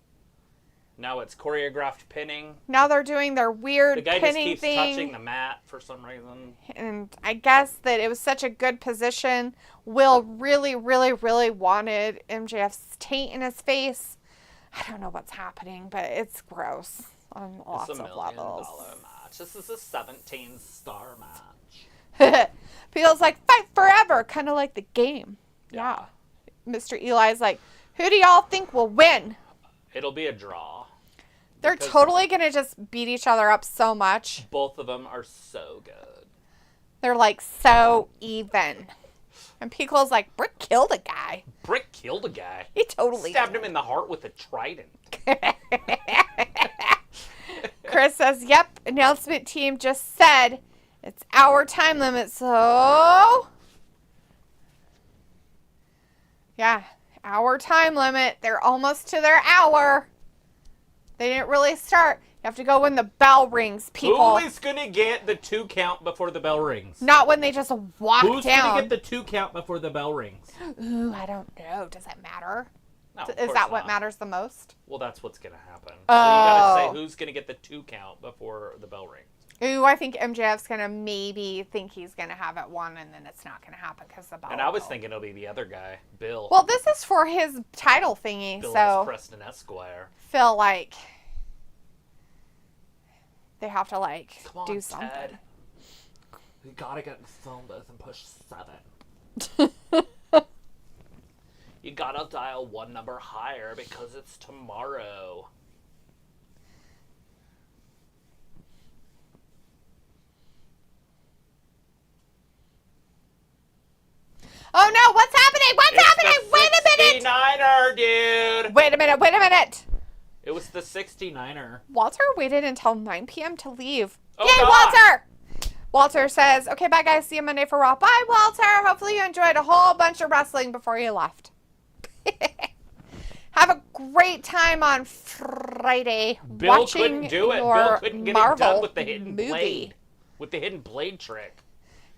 Now it's choreographed pinning. Now they're doing their weird The guy just pinning keeps thing. touching the mat for some reason. And I guess that it was such a good position. Will really, really, really wanted MJF's taint in his face. I don't know what's happening, but it's gross on lots It's a of $1 million levels. match. This is a 17-star match. Feels like fight forever, kind of like the game. Yeah. Mr. Eli's like, who do y'all think will win? It'll be a draw. They're because totally going to just beat each other up so much. both of them are so good. They're like so even. And Pico's like, Brick killed a guy. Brick killed a guy. He totally Stabbed him in the heart with a trident. Chris says, yep, announcement team just said it's our time limit, so... Yeah, our time limit. They're almost to their hour. They didn't really start. You have to go when the bell rings, people. Who is going to get the 2 count before the bell rings? Not when they just walk Who's down. going to get the 2 count before the bell rings? Ooh, I don't know. Does that matter? No, of Is course that what not. matters the most? Well, that's what's going to happen. Oh. So you got to say who's going to get the 2 count before the bell rings. Ooh, I think MJF's going to maybe think he's going to have it one, and then it's not going to happen because the bell And I was will. thinking it'll be the other guy, Bill. Well, this is for his title thingy, Bill so S. Preston Esquire. feel like they have to, like, Come on, do something. Ted. You got to get in the phone booth and push 7. You got to dial 1 number higher because it's tomorrow. Oh, no, what's happening? What's happening? Wait a minute. 69er, dude. Wait a minute. It was the 69er. Walter waited until 9 p.m. to leave. Oh, Yay, God. Walter! Walter says, okay, bye, guys. See you Monday for Raw. Bye, Walter. Hopefully you enjoyed a whole bunch of wrestling before you left. Have a great time on Friday Bill watching couldn't do it. your Bill couldn't get Marvel it done with the hidden movie. blade. With the hidden blade trick.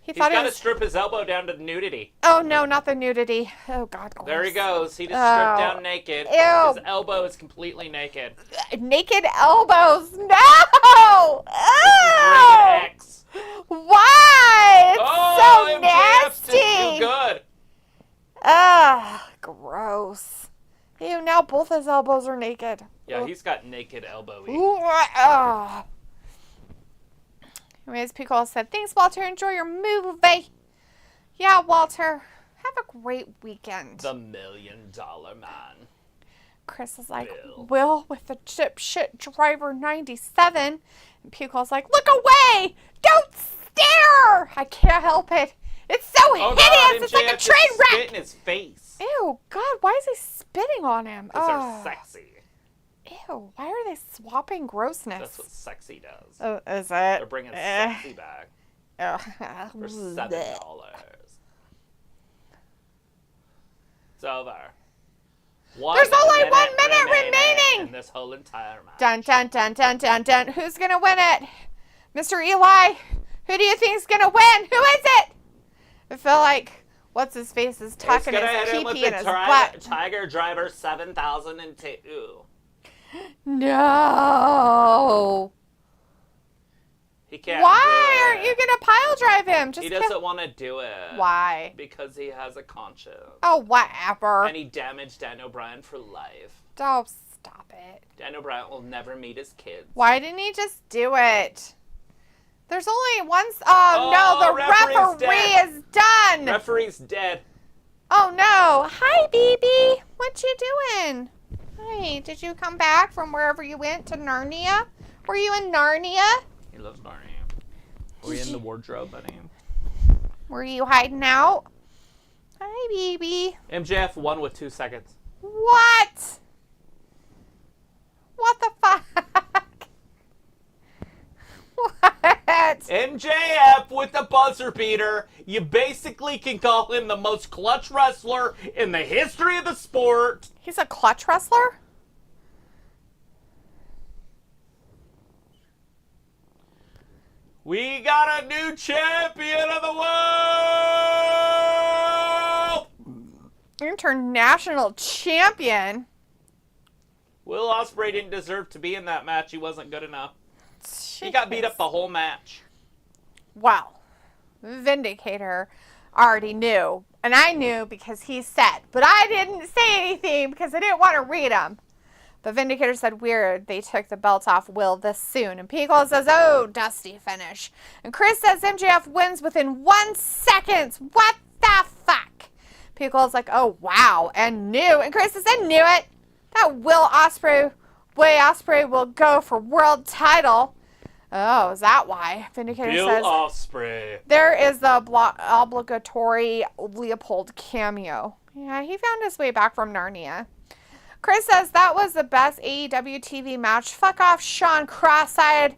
He He's thought got it to was... strip his elbow down to nudity. Oh, no, not the nudity. Oh, God. Gross. There he goes. He just stripped Oh. down naked. Ew. His elbow is completely naked. Naked elbows. No! Oh! Rated X. Why? It's Oh, so MJF's just nasty. too good. Ugh, gross. Ew, now both his elbows are naked. Yeah, he's got naked elbowy. Ooh, ugh. Anyways, Pico said, thanks, Walter. Enjoy your movie. Yeah, Walter. Have a great weekend. The $1 million man. Chris is like, Bill. Will with the chip shit driver 97. And Pico's like, look away! Don't stare! I can't help it. It's so Oh, hideous. God, It's like a MJF train just wreck. spit in his face. Ew, God, why is he spitting on him? Because Ugh. they're sexy. Ew, why are they swapping grossness? That's what sexy does. Oh, is it? They're bringing Eh. sexy back Ugh. for $7. It's over. There's only 1 minute remaining! in this whole entire match. Dun, dun, dun, dun, dun, dun. Who's going to win it? Mr. Eli, who do you think's going to win? Who is feel like what's his face is tucking his pee-pee in his butt. Tiger Driver 7002. No. He can't. Why aren't you gonna pile drive him? He doesn't want to do it. Why? Because he has a conscience. Oh, whatever. And he damaged Dan O'Brien for life. Oh, stop it. Dan O'Brien will never meet his kids. Why didn't he just do it? There's only one. Oh no, the referee is done. Referee's dead. Oh no. Hi, BB. What you doing? Hi. Did you come back from wherever you went to Narnia? Were you in Narnia? He loves Narnia. Were you in the wardrobe, buddy? Were you hiding out? Hi, BB. MJF won with 2 seconds. What? What the fuck? What? MJF with the buzzer beater. You basically can call him the most clutch wrestler in the history of the sport. He's a clutch wrestler? We got a new champion of the world! International champion? Will Ospreay didn't deserve to be in that match. He wasn't good enough. He got beat up the whole match. Well, Vindicator already knew. And I knew because he said. But I didn't say anything because I didn't want to read them. But Vindicator said, weird, they took the belt off Will this soon. And Pico says, oh, dusty finish. And Chris says MJF wins within 1 second. What the fuck? Pico's like, oh, wow, and knew. And Chris says, I knew it. That Ospreay will go for world title. Oh, is that why? Vindicator says, Ospreay. There is the obligatory Leopold cameo. Yeah, he found his way back from Narnia. Chris says that was the best AEW TV match. Fuck off, Sean Cross-eyed.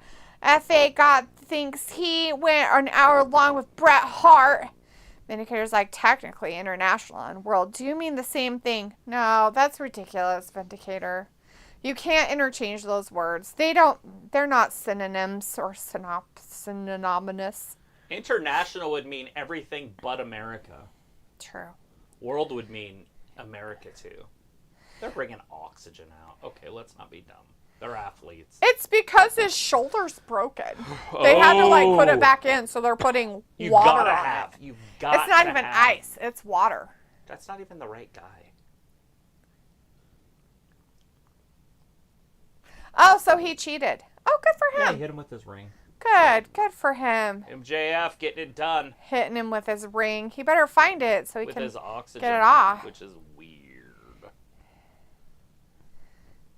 FA God thinks he went an hour long with Bret Hart. Vindicator's like, technically international and world. Do you mean the same thing? No, that's ridiculous, Vindicator. You can't interchange those words. They're not synonyms or synonymous. International would mean everything but America. True. World would mean America too. They're bringing oxygen out. Okay, let's not be dumb. They're athletes. It's because his shoulder's broken. They had to put it back in, so they're putting water on it. It's not even ice. It's water. That's not even the right guy. Oh, so he cheated. Oh, good for him. Yeah, he hit him with his ring. Good for him. MJF getting it done. Hitting him with his ring. He better find it so he with can his oxygen, get it off. Which is weird.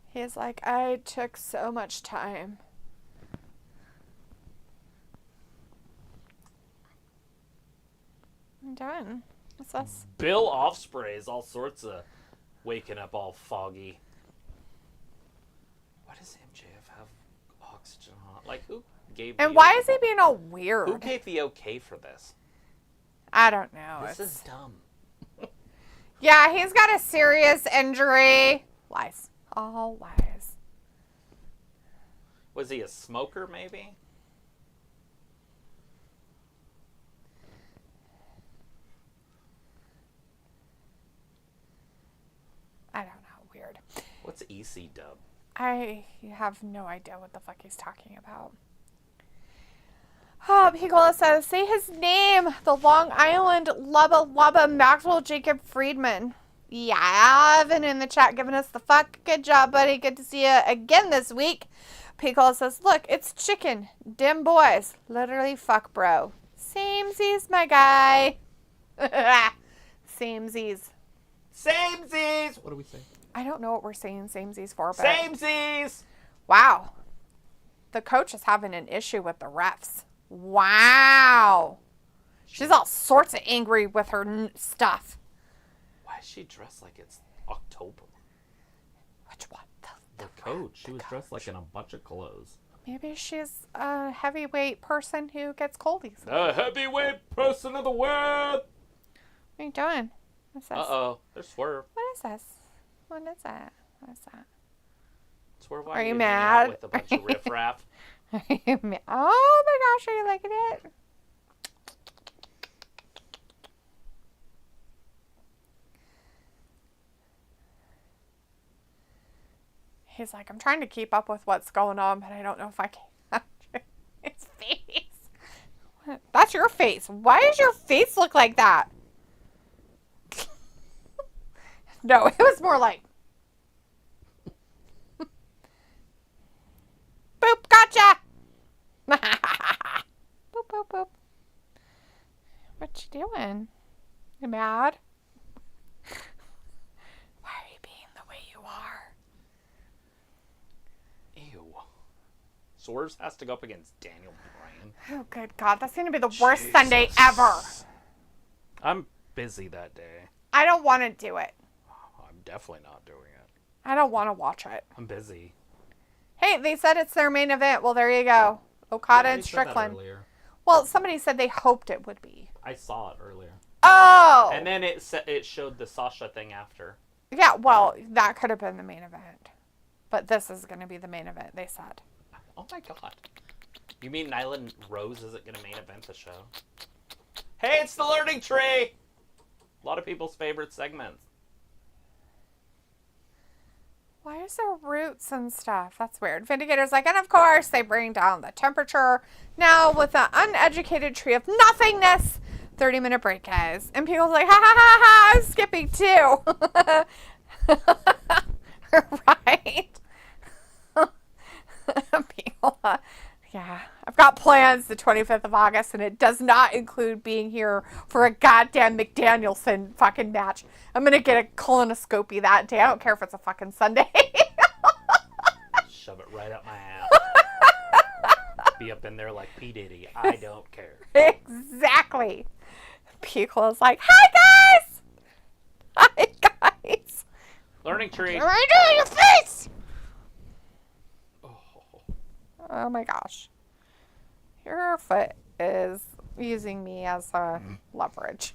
He's like, I took so much time. I'm done. What's this? Bill Ospreay is all sorts of waking up all foggy. Why does MJF have oxygen on? Like, who gave And why is he being all weird? Who gave the okay for this? I don't know. This is dumb. Yeah, he's got a serious injury. Lies. All lies. Was he a smoker, maybe? I don't know. Weird. What's EC dub? I have no idea what the fuck he's talking about. Oh, Picola says, say his name. The Long Island Lubba Lubba Maxwell Jacob Friedman. Yeah, Evan in the chat giving us the fuck. Good job, buddy. Good to see you again this week. Picola says, look, it's chicken. Dim boys. Literally fuck, bro. Samesies, my guy. Samesies. Samesies! What do we say? I don't know what we're saying samesies for, but... Samesies! Wow. The coach is having an issue with the refs. Wow. She's all sorts of angry with her stuff. Why is she dressed like it's October? Which one? The coach. She was dressed like in a bunch of clothes. Maybe she's a heavyweight person who gets cold easily. The heavyweight person of the world! What are you doing? What's this? Uh-oh. There's Swerve. What is this? What is that? What is that? Swerve, are you mad? With a bunch of riffraff. Are you mad? Oh my gosh, are you liking it? He's like, I'm trying to keep up with what's going on, but I don't know if I can. His face. That's your face. Why does your face look like that? No, it was more like, boop, gotcha. Boop, boop, boop. What you doing? You mad? Why are you being the way you are? Ew. Swerve has to go up against Daniel Bryan. Oh, good God. That's going to be the worst Sunday ever. I'm busy that day. I don't want to do it. I'm definitely not doing it. I don't want to watch it. I'm busy. Hey, they said it's their main event. Well, there you go. Okada and Strickland. Well, somebody said they hoped it would be. I saw it earlier. Oh! And then it showed the Sasha thing after. Yeah, well, that could have been the main event. But this is going to be the main event, they said. Oh my God. You mean Nyland Rose isn't going to main event the show? Hey, it's the Learning Tree! A lot of people's favorite segments. Why is there roots and stuff? That's weird. Vindicator's like, and of course, they bring down the temperature. Now, with the uneducated tree of nothingness, 30-minute break, guys. And people's like, ha ha ha ha, I'm skipping too. Right? People, yeah. I've got plans the 25th of August, and it does not include being here for a goddamn McDanielson fucking match. I'm going to get a colonoscopy that day. I don't care if it's a fucking Sunday. Shove it right up my ass. Be up in there like P. Diddy. I don't care. Exactly. People is like, hi, guys! Hi, guys! Learning Tree. Right in your face! Oh my gosh. Your foot is using me as a leverage.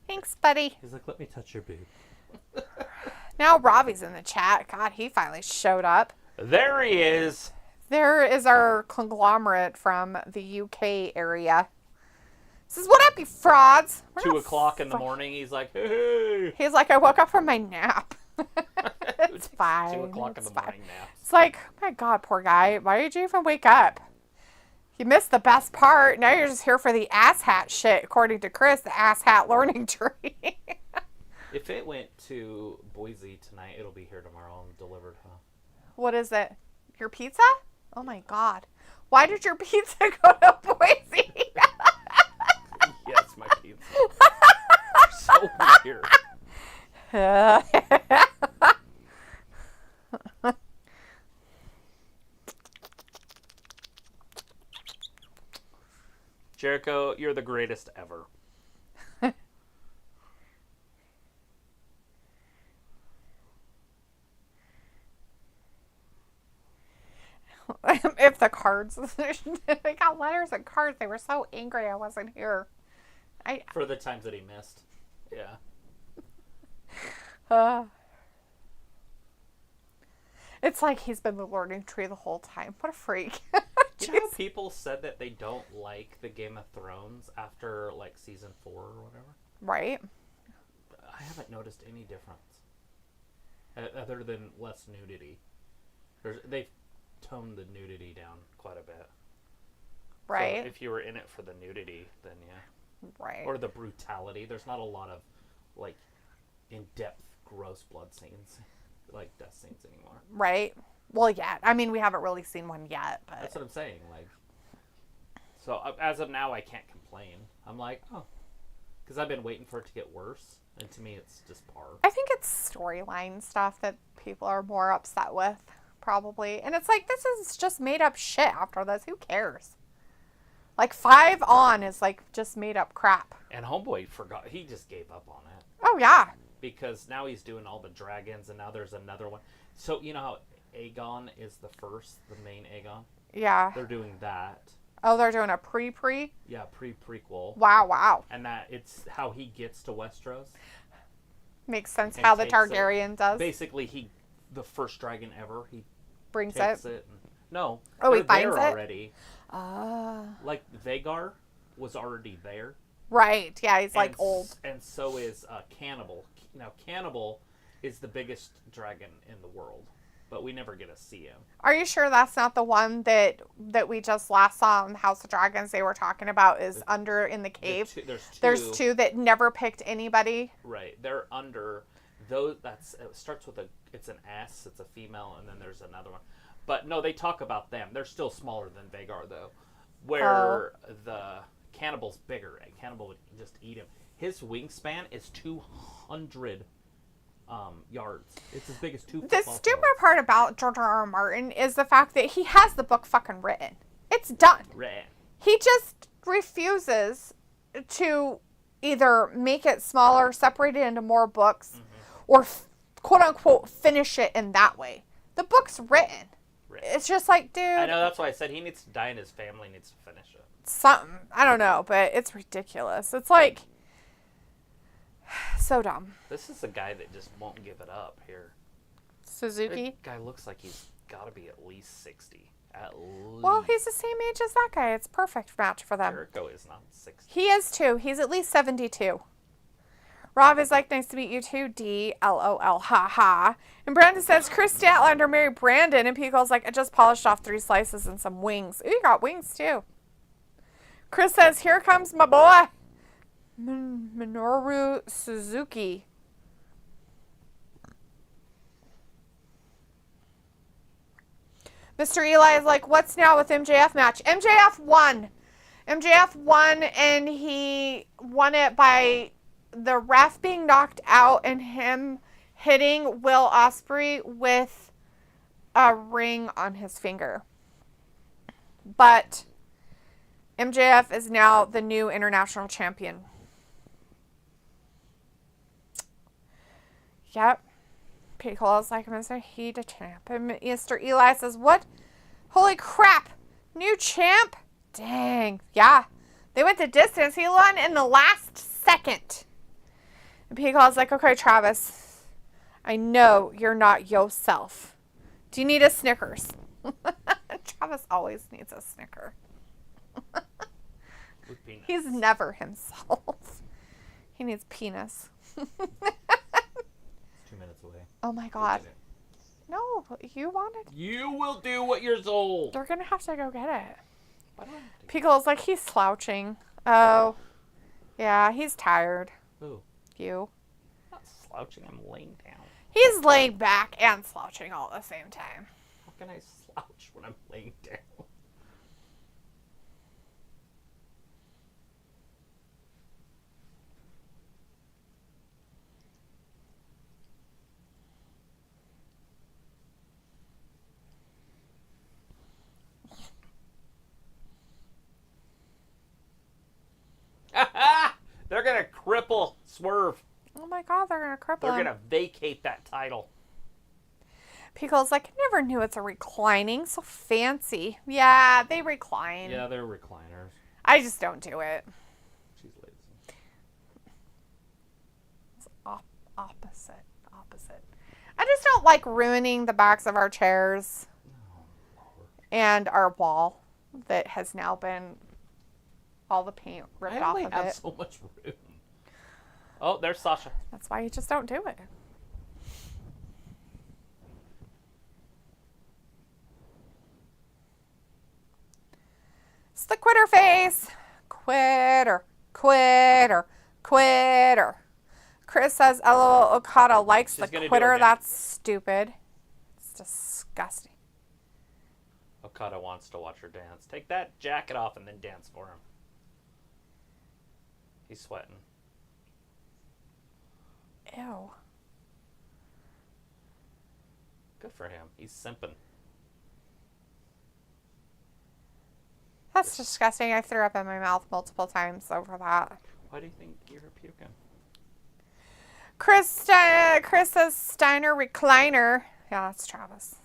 Thanks, buddy. He's like, let me touch your boob. Now Robbie's in the chat. God, he finally showed up. There he is. There is our conglomerate from the UK area. Says, what up, you frauds? 2 o'clock in the morning, he's like, hey. He's like, I woke up from my nap. It's fine. 2 o'clock in the morning now. It's like, oh my God, poor guy. Why did you even wake up? You missed the best part. Now you're just here for the asshat shit, according to Chris, the asshat learning tree. If it went to Boise tonight, it'll be here tomorrow and delivered, huh? What is it? Your pizza? Oh my God. Why did your pizza go to Boise? Yes, my pizza. So weird. Jericho, you're the greatest ever. If the cards, they got letters and cards. They were so angry I wasn't here. For the times that he missed. Yeah. It's like he's been the learning tree the whole time. What a freak. You know how people said that they don't like the Game of Thrones after, like, season 4 or whatever? Right. I haven't noticed any difference. Other than less nudity. They've toned the nudity down quite a bit. Right. So if you were in it for the nudity, then yeah. Right. Or the brutality. There's not a lot of, like, in-depth, gross blood scenes, like death scenes anymore. Right. Well, yeah. I mean, we haven't really seen one yet, but That's what I'm saying. Like, so as of now, I can't complain. I'm like, oh, because I've been waiting for it to get worse, and to me, it's just par. I think it's storyline stuff that people are more upset with, probably. And it's like, this is just made up shit after this. Who cares? Like, 5 on is like just made up crap. And Homeboy forgot. He just gave up on it. Oh, yeah. Because now he's doing all the dragons, and now there's another one. So, you know how Aegon is the main Aegon? Yeah. They're doing that. Oh, they're doing a pre-pre? Yeah, prequel. Wow. And that it's how he gets to Westeros. Makes sense And how the takes Targaryen does. Basically, the first dragon ever, he Brings takes it. No. Oh, he they're finds there it? already. Like, Vhagar was already there. Right. Yeah, he's like old. And so is Cannibal. Now, Cannibal is the biggest dragon in the world. but we never get to see him. Are you sure that's not the one that we just last saw in House of Dragons they were talking about is under in the cave? There's two that never picked anybody. Right. They're under those. It starts with it's an S, it's a female, and then there's another one. But no, they talk about them. They're still smaller than Vagar, though. Where the cannibal's bigger. A cannibal would just eat him. His wingspan is 200 yards. It's as big as two football The stupid part about George R.R. Martin is the fact that he has the book fucking written. It's done. He just refuses to either make it smaller, separate it into more books, or quote-unquote finish it in that way. The book's written. It's just like, dude. I know, that's why I said he needs to die and his family needs to finish it. Something. I don't know, but it's ridiculous. It's like, so dumb. This is a guy that just won't give it up here. Suzuki? That guy looks like he's got to be at least 60. At least. Well, he's the same age as that guy. It's a perfect match for them. Jericho is not 60. He is too. He's at least 72. Rob is like, nice to meet you too, D. LOL, ha ha. And Brandon says, Chris Statlander married Brandon. And Pico's like, I just polished off 3 slices and some wings. Ooh, you got wings too. Chris says, here comes my boy, Minoru Suzuki. Mr. Eli is like, what's now with MJF match? MJF won. MJF won, and he won it by the ref being knocked out and him hitting Will Ospreay with a ring on his finger. But MJF is now the new international champion. Yep. Pickle is like, Mr. He the champ. And Mr. Eli says, what? Holy crap. New champ? Dang. Yeah. They went the distance. He won in the last second. And Pickle is like, okay, Travis, I know you're not yourself. Do you need a Snickers? Travis always needs a Snicker. He's never himself. He needs penis. 2 minutes away. Oh my god. No, you want it? You will do what you're told. They're gonna have to go get it. Pickle's like, he's slouching. Oh. Yeah, he's tired. Who? You. I'm not slouching, I'm laying down. He's laying back and slouching all at the same time. How can I slouch when I'm laying down? They're going to cripple Swerve. Oh my god, they're going to cripple They're him. going to vacate that title. Pickle's like, I never knew it's a reclining. So fancy. Yeah, they recline. Yeah, they're recliners. I just don't do it. She's lazy. It's opposite. I just don't like ruining the backs of our chairs and our wall that has now been all the paint ripped off of it. I only have so much room. Oh, there's Sasha. That's why you just don't do it. It's the quitter face. Quitter. Chris says, LOL, Okada likes the quitter. That's stupid. It's disgusting. Okada wants to watch her dance. Take that jacket off and then dance for him. He's sweating. Ew. Good for him. He's simping. That's disgusting. I threw up in my mouth multiple times over that. Why do you think you're puking? Chris says Steiner recliner. Yeah, that's Travis.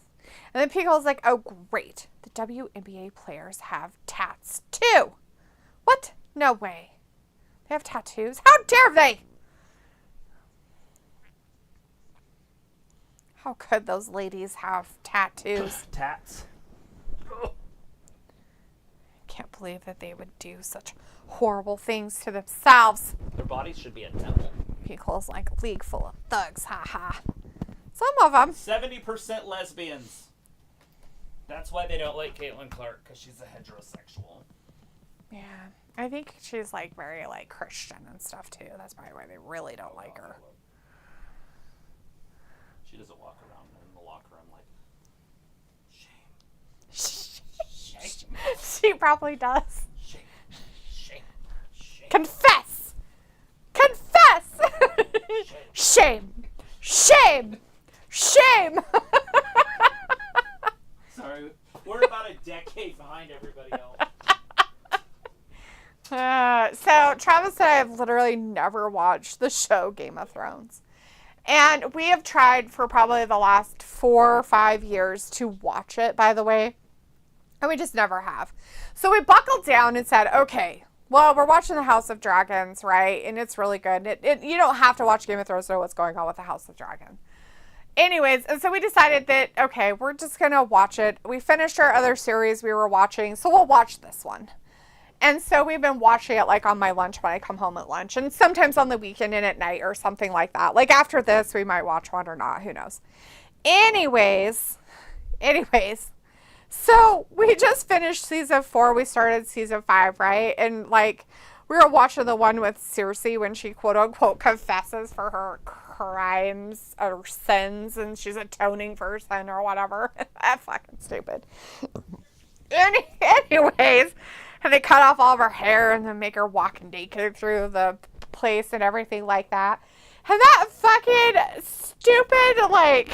And then Pickle's like, oh, great. The WNBA players have tats, too. What? No way. They have tattoos? How dare they? How could those ladies have tattoos? Tats. Can't believe that they would do such horrible things to themselves. Their bodies should be a temple. Pickle's like, a league full of thugs, ha ha. Some of them. 70% lesbians. That's why they don't like Caitlin Clark, because she's a heterosexual. Yeah. I think she's, like, very, like, Christian and stuff, too. That's probably why they really don't like her. She doesn't walk around in the locker room like, shame. Shame. She probably does. Shame. Shame. Shame. Confess! Confess! Shame! Shame! Shame! Sorry, we're about a decade behind everybody else. So Travis and I have literally never watched the show Game of Thrones. And we have tried for probably the last 4 or 5 years to watch it, by the way. And we just never have. So we buckled down and said, okay, well, we're watching the House of Dragons, right? And it's really good. You don't have to watch Game of Thrones to know what's going on with the House of Dragons. Anyways, and so we decided that, okay, we're just going to watch it. We finished our other series we were watching, so we'll watch this one. And so we've been watching it, like, on my lunch when I come home at lunch. And sometimes on the weekend and at night or something like that. Like, after this, we might watch one or not. Who knows? Anyways. So, we just finished season 4. We started season 5, right? And, like, we were watching the one with Cersei when she, quote-unquote, confesses for her crimes or sins. And she's atoning for her sin or whatever. That's fucking stupid. Anyways. And they cut off all of her hair and then make her walk naked through the place and everything like that. And that fucking stupid, like,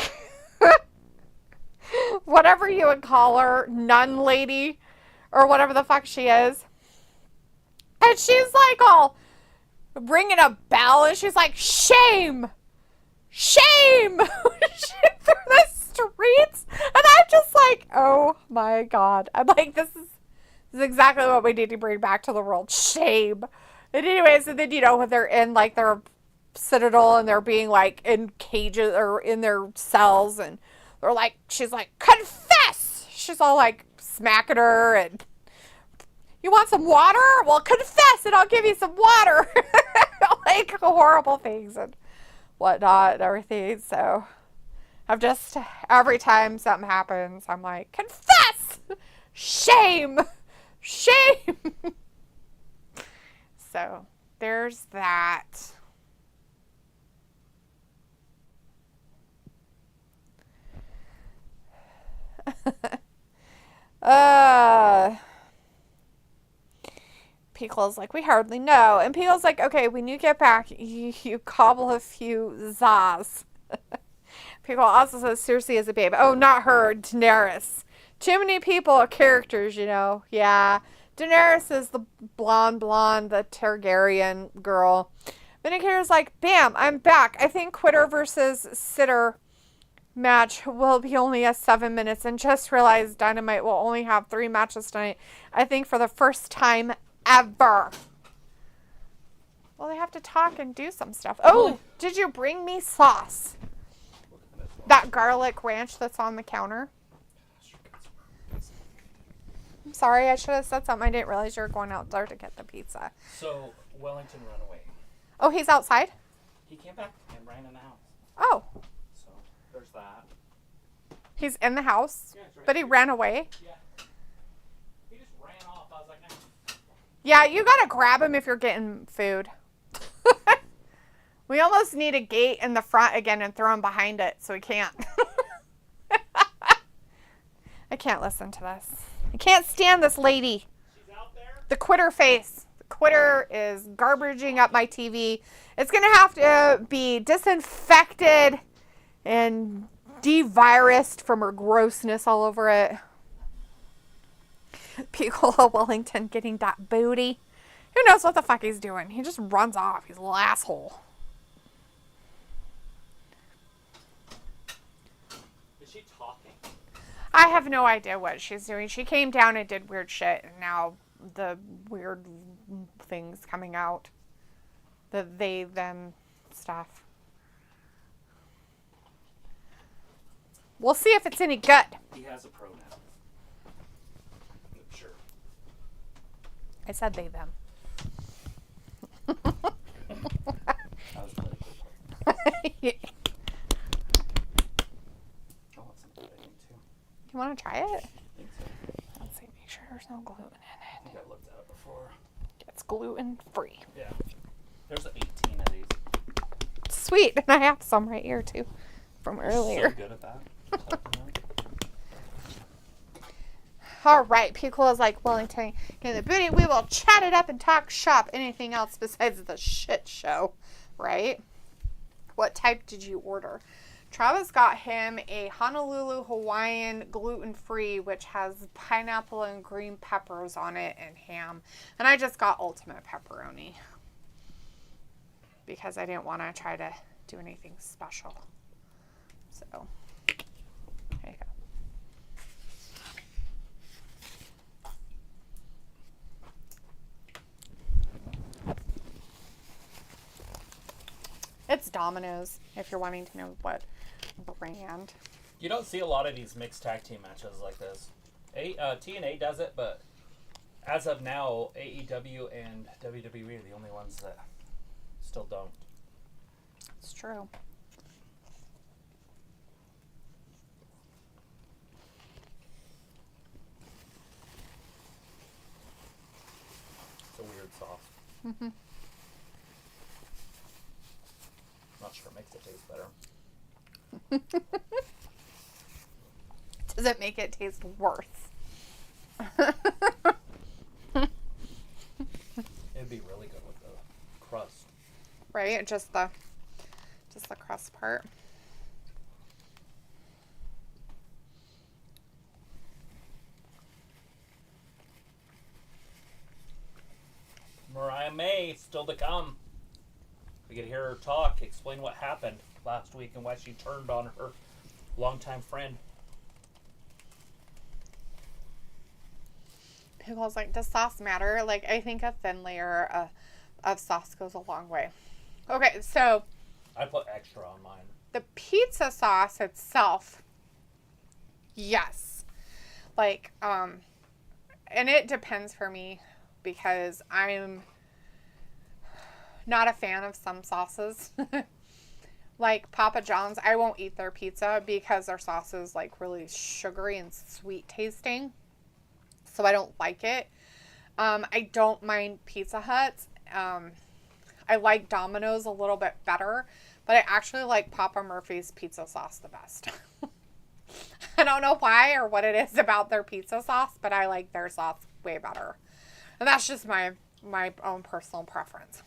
whatever you would call her, nun lady, or whatever the fuck she is. And she's like all ringing a bell and she's like, shame! Shame! Through the streets. And I'm just like, oh my God. I'm like, this is exactly what we need to bring back to the world. Shame. And anyways, and then, you know, when they're in, like, their citadel and they're being, like, in cages or in their cells and they're like, she's like, confess! She's all, like, smacking her and, you want some water? Well, confess and I'll give you some water. Like, horrible things and whatnot and everything. So, I'm just, every time something happens, I'm like, confess! Shame! Shame! So, there's that. Pico's like, we hardly know. And Pico's like, okay, when you get back, you cobble a few zaz. Pico also says Cersei is a babe. Oh, not her, Daenerys. Too many people are characters, you know. Yeah. Daenerys is the blonde, the Targaryen girl. Vindicator's like, bam, I'm back. I think Quitter versus Sitter match will be only a 7 minutes. And just realized Dynamite will only have 3 matches tonight. I think for the first time ever. Well, they have to talk and do some stuff. Oh, did you bring me sauce? That garlic ranch that's on the counter. I'm sorry, I should have said something. I didn't realize you were going out there to get the pizza. So, Wellington ran away. Oh, he's outside? He came back and ran in the house. Oh. So, there's that. He's in the house? Yeah, right but he here. ran away? Yeah. He just ran off. I was like, nah. Yeah, you gotta grab him if you're getting food. We almost need a gate in the front again and throw him behind it, so he can't. I can't listen to this. I can't stand this lady. She's out there? The Quitter face. The Quitter is garbaging up my TV. It's going to have to be disinfected and de-virused from her grossness all over it. Piccolo Wellington getting that booty. Who knows what the fuck he's doing? He just runs off. He's a little asshole. Is she talking? I have no idea what she's doing. She came down and did weird shit, and now the weird things coming out. The they, them stuff. We'll see if it's any good. He has a pronoun. Sure. I said they, them. That was really quick. want to try it? I think so. Let's see. Make sure there's no gluten in I it. think I looked at it before. It's gluten free. Yeah. There's 18 of these. Sweet. And I have some right here too, from You're earlier. so good at that. All right. Pickle is like Wellington in the booty. We will chat it up and talk shop. Anything else besides the shit show, right? What type did you order? Travis got him a Honolulu Hawaiian gluten-free, which has pineapple and green peppers on it and ham. And I just got ultimate pepperoni because I didn't want to try to do anything special. So, there you go. It's Domino's, if you're wanting to know what brand. You don't see a lot of these mixed tag team matches like this. TNA does it, but as of now, AEW and WWE are the only ones that still don't. It's true. It's a weird sauce. Mm-hmm. Not sure it makes it taste better. Does it make it taste worse? It'd be really good with the crust. Right? Just the crust part. Mariah May, still to come. We get to hear her talk, explain what happened last week and why she turned on her longtime friend. Pickle's like, does sauce matter? Like, I think a thin layer of sauce goes a long way. Okay, so I put extra on mine. the pizza sauce itself, yes. Like, and it depends for me because I'm not a fan of some sauces. Like Papa John's, I won't eat their pizza because their sauce is like really sugary and sweet tasting. So I don't like it. I don't mind Pizza Hut's. I like Domino's a little bit better, but I actually like Papa Murphy's pizza sauce the best. I don't know why or what it is about their pizza sauce, but I like their sauce way better. And that's just my own personal preference.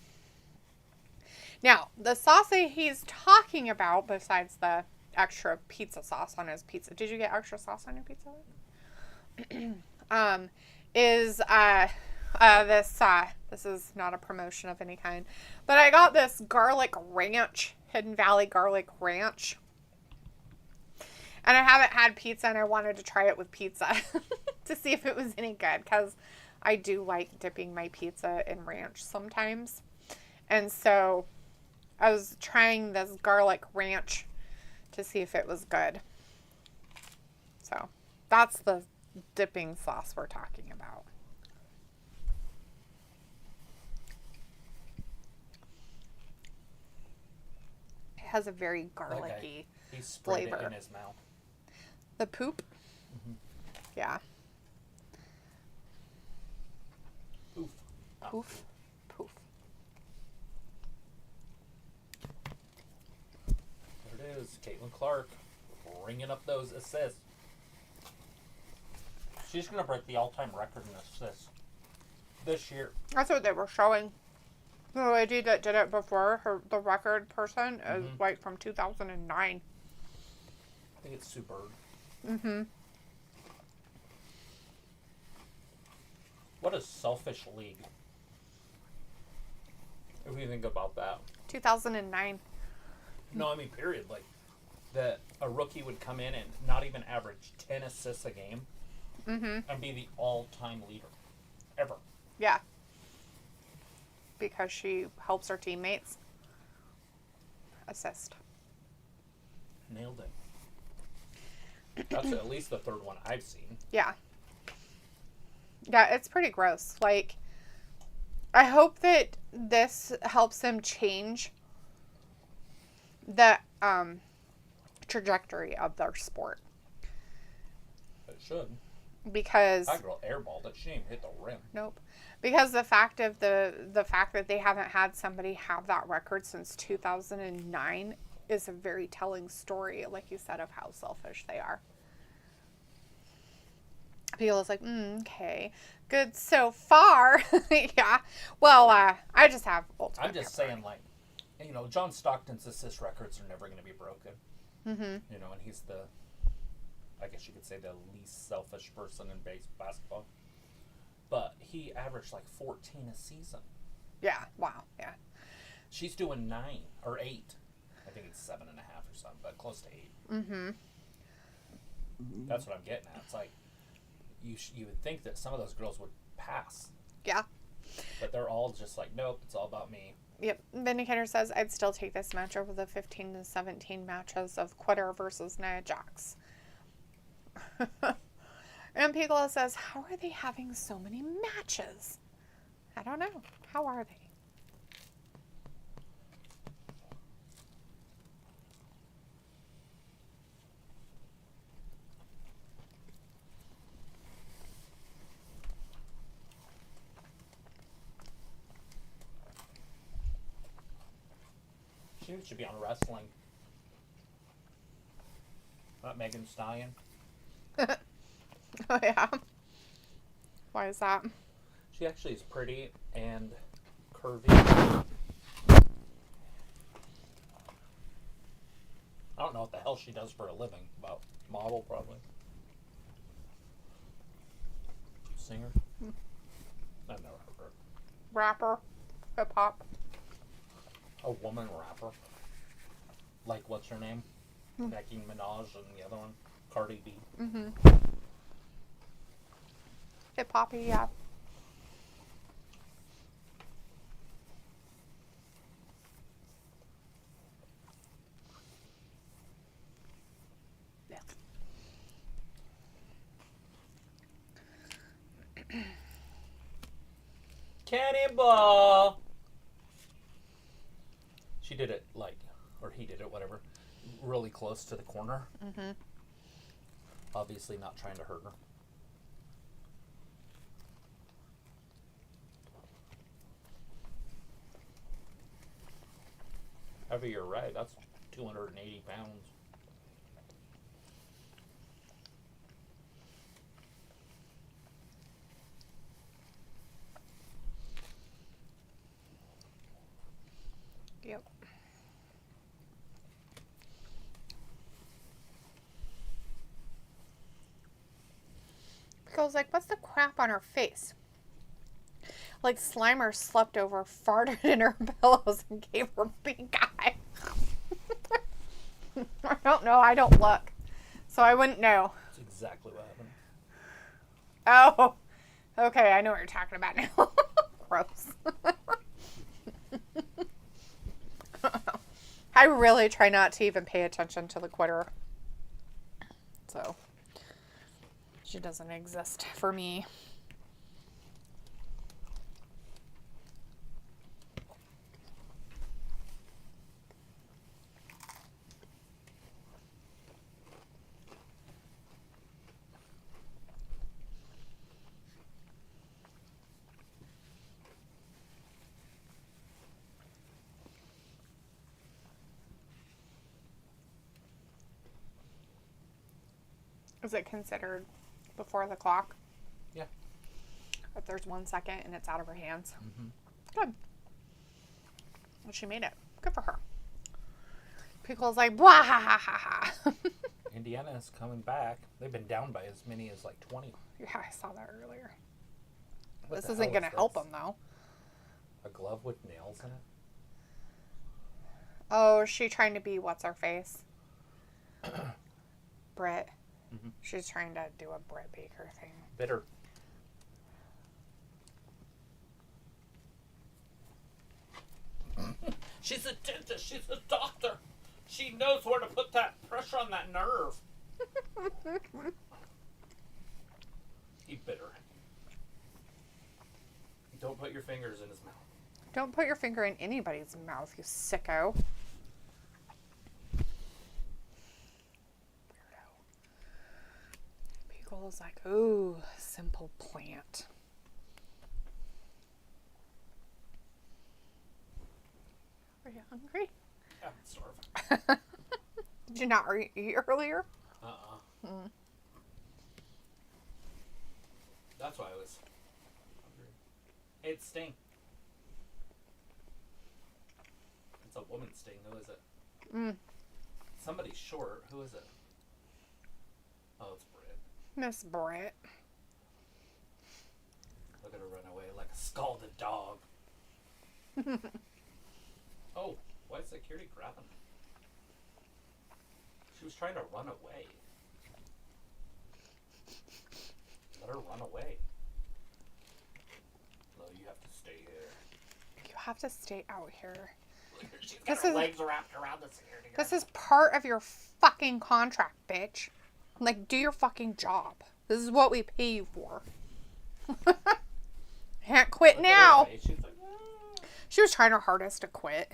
Now, the sauce that he's talking about, besides the extra pizza sauce on his pizza, did you get extra sauce on your pizza? Is this is not a promotion of any kind, but I got this garlic ranch, Hidden Valley garlic ranch, and I haven't had pizza and I wanted to try it with pizza to see if it was any good because I do like dipping my pizza in ranch sometimes. And so I was trying this garlic ranch to see if it was good. So that's the dipping sauce we're talking about. It has a very garlicky He sprayed flavor. it in his mouth. The poop? Mm-hmm. Yeah. Poof. Not Poof. Poof. There it is. Caitlin Clark bringing up those assists. She's going to break the all-time record in assists this year. That's what they were showing. The lady that did it before, the record person, is like from 2009. I think it's Sue Bird. Mm-hmm. What a selfish league. If you think about that. 2009. No, I mean, period. Like, that a rookie would come in and not even average 10 assists a game and be the all-time leader. Ever. Yeah. Because she helps her teammates assist. Nailed it. That's at least the third one I've seen. Yeah. Yeah, it's pretty gross. Like, I hope that this helps them change the trajectory of their sport. it should. Because That girl airballed it. She didn't even hit the rim. nope. Because the fact that they haven't had somebody have that record since 2009 is a very telling story, like you said, of how selfish they are. People is like, okay, good so far. Yeah. Well, I just have ultimate. I'm just saying, like, you know, John Stockton's assist records are never going to be broken. Mm-hmm. You know, and he's the, I guess you could say, the least selfish person in basketball. But he averaged like 14 a season. Yeah. Wow. Yeah. She's doing 9 or 8. I think it's 7.5 or something, but close to 8. Mm-hmm. That's what I'm getting at. It's like you would think that some of those girls would pass. Yeah. But they're all just like, nope, it's all about me. Yep. Vindicator says, I'd still take this match over the 15 to 17 matches of Quitter versus Nia Jax. And Pigala says, how are they having so many matches? I don't know. How are they? She should be on wrestling. Not Megan Thee Stallion. Oh, yeah. Why is that? She actually is pretty and curvy. I don't know what the hell she does for a living. About model, probably. Singer? I've never heard of her. Rapper. Hip hop. A woman rapper. Like, what's her name? Nicki Minaj and the other one. Cardi B. Mm-hmm. Hip hoppy, yeah. Cannonball! She did it, like, or he did it, whatever, really close to the corner. Mm-hmm. Obviously not trying to hurt her. However, you're right, that's 280 pounds. Yep. Goes like, what's the crap on her face? Like Slimer slept over, farted in her pillows, and gave her pink eye. I don't know. I don't look. So I wouldn't know. That's exactly what happened. Oh. Okay, I know what you're talking about now. Gross. I really try not to even pay attention to the Quitter. So, she doesn't exist for me. Is it considered before the clock? Yeah. If there's 1 second and it's out of her hands? Mm-hmm. Good. Well, she made it. Good for her. Pickle's like, blah, ha, ha, ha, ha. Indiana is coming back. They've been down by as many as like 20. Yeah, I saw that earlier. What This the isn't hell going to is help this? them, though. A glove with nails in it? Oh, is she trying to be what's-her-face? Britt. Mm-hmm. She's trying to do a Britt Baker thing. Bitter. She's a dentist. She's a doctor. She knows where to put that pressure on that nerve. He bitter. Don't put your fingers in his mouth. Don't put your finger in anybody's mouth, you sicko. Pickle's like, ooh, simple plant. Are you hungry? Yeah, I'm starving. Did you not eat earlier? Mm. That's why I was hungry. Hey, it's Sting. It's a woman Sting. Who is it? Somebody's short. Who is it? Oh, it's Britt. Miss Britt. Look at her run away like a scalded dog. Oh, why is security grabbing her? She was trying to run away. Let her run away. No, you have to stay here. You have to stay out here. She's got her legs wrapped around the security guard. This is part of your fucking contract, bitch. Like, do your fucking job. This is what we pay you for. Can't quit now. She's like, ah. She was trying her hardest to quit.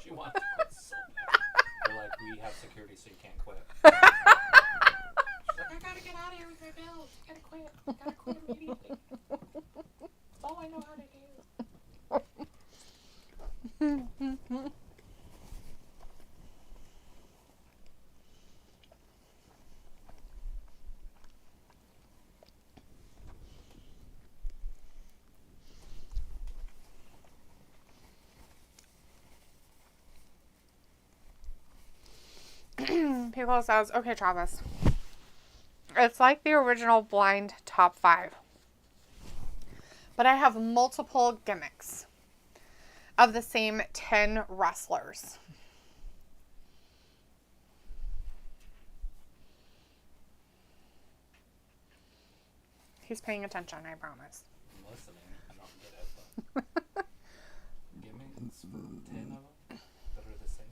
She wanted to quit so bad. They're like, we have security so you can't quit. She's like, I gotta get out of here with my bills. I gotta quit. I gotta quit immediately. That's all I know how to do. People says, okay, Travis. It's like the original blind top 5. But I have multiple gimmicks of the same 10 wrestlers. He's paying attention, I promise. I'm listening. I don't get it, but... Gimmicks for 10 of them that are the same?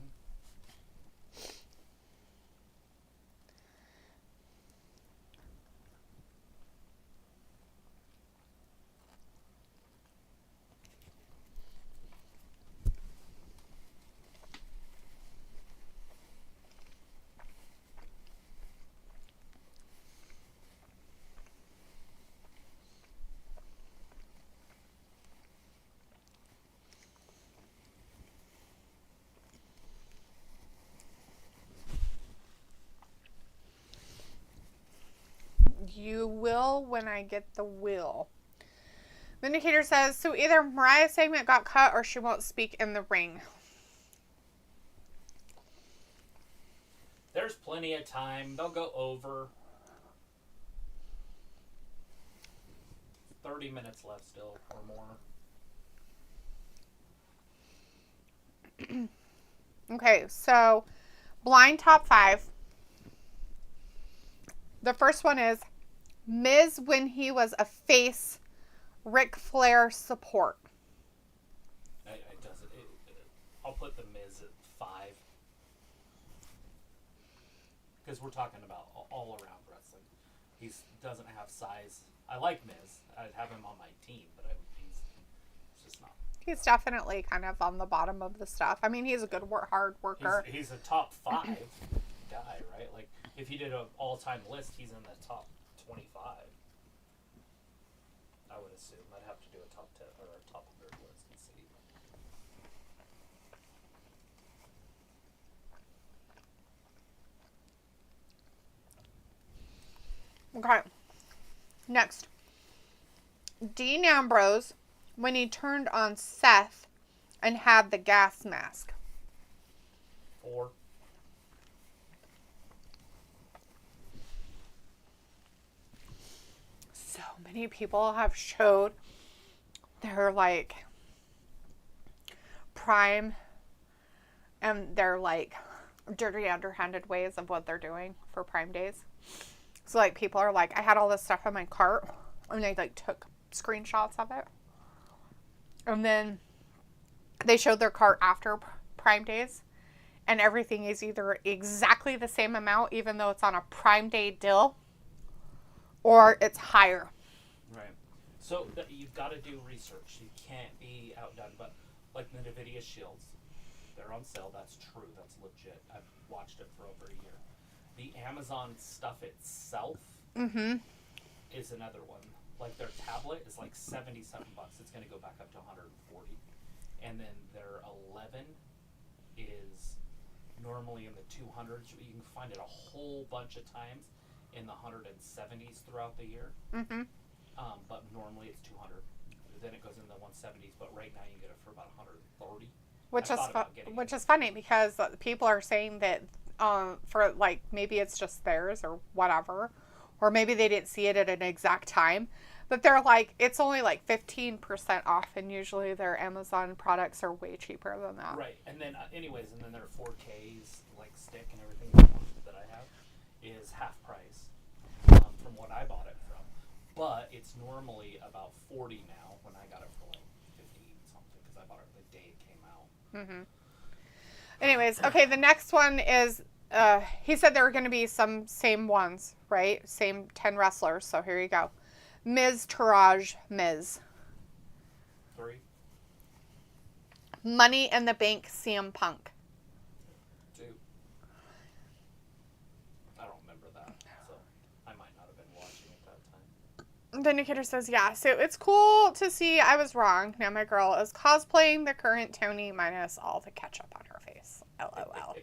You will when I get the will. Vindicator says, so either Mariah's segment got cut or she won't speak in the ring. There's plenty of time. They'll go over. 30 minutes left still, or more. Okay, so blind top 5. The first one is Miz when he was a face Ric Flair support. I'll put the Miz at 5. Because we're talking about all around wrestling. He doesn't have size. I like Miz. I'd have him on my team, but he's just not. He's definitely kind of on the bottom of the stuff. I mean, he's a good hard worker. He's a top 5 guy, right? Like, if you did an all-time list, he's in the top 25. I would assume. I'd have to do a top 10 or a top 100 list and see. Okay. Next. Dean Ambrose when he turned on Seth and had the gas mask. 4. So many people have showed their like prime and their like dirty underhanded ways of what they're doing for Prime Days. So like people are like, I had all this stuff in my cart and they like took screenshots of it. And then they showed their cart after Prime Days and everything is either exactly the same amount even though it's on a Prime Day deal or it's higher. Right. So you've got to do research. You can't be outdone. But like the NVIDIA shields, they're on sale. That's true. That's legit. I've watched it for over a year. The Amazon stuff itself Mm-hmm. is another one. Like their tablet is like $77. It's going to go back up to 140. And then their 11 is normally in the 200s. You can find it a whole bunch of times in the 170s throughout the year. Mm-hmm. But normally it's 200. Then it goes in the 170s. But right now you get it for about 130. Which is funny because people are saying that for like maybe it's just theirs or whatever, or maybe they didn't see it at an exact time, but they're like it's only like 15% off, and usually their Amazon products are way cheaper than that. Right, and then anyways, and then their 4Ks like stick and everything that I have is half price from what I bought it from, but it's normally about 40 now when I got it for like 15 something because I bought it the day it came out. Mm-hmm. Anyways, okay, the next one is, he said there were going to be some same ones, right? Same 10 wrestlers, so here you go. Miz, Taraj, Miz. 3, Money in the Bank, CM Punk. 2. I don't remember that, so I might not have been watching at that time. Vindicator says, yeah, so it's cool to see I was wrong. Now my girl is cosplaying the current Tony minus all the ketchup on her face. LOL.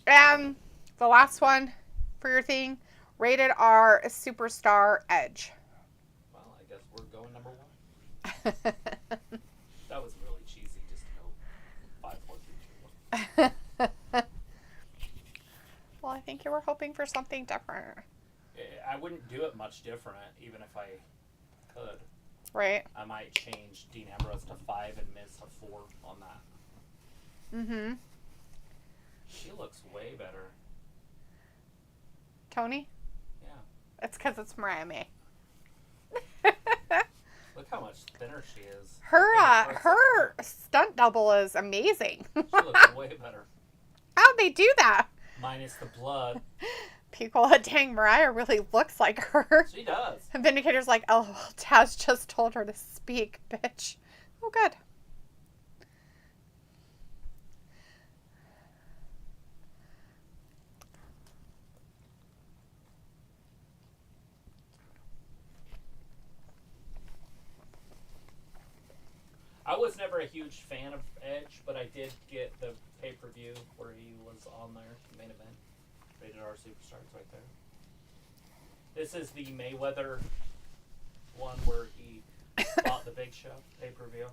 And the last one for your thing, rated R Superstar Edge. Well, I guess we're going number 1. That was really cheesy, just to go 5, 4, 3, 2, 1. Well, I think you were hoping for something different. I wouldn't do it much different, even if I could. Right. I might change Dean Ambrose to 5 and Miz to 4 on that. Mm-hmm. She looks way better. Tony? Yeah. It's because it's Mariah May. Look how much thinner she is. Her stunt double is amazing. She looks way better. How'd they do that? Minus the blood. People, dang, Mariah really looks like her. She does. And Vindicator's like, oh, well, Taz just told her to speak, bitch. Oh, good. I was never a huge fan of Edge, but I did get the pay-per-view where he was on there, main event. Rated R Superstars right there. This is the Mayweather one where he fought the Big Show pay-per-view.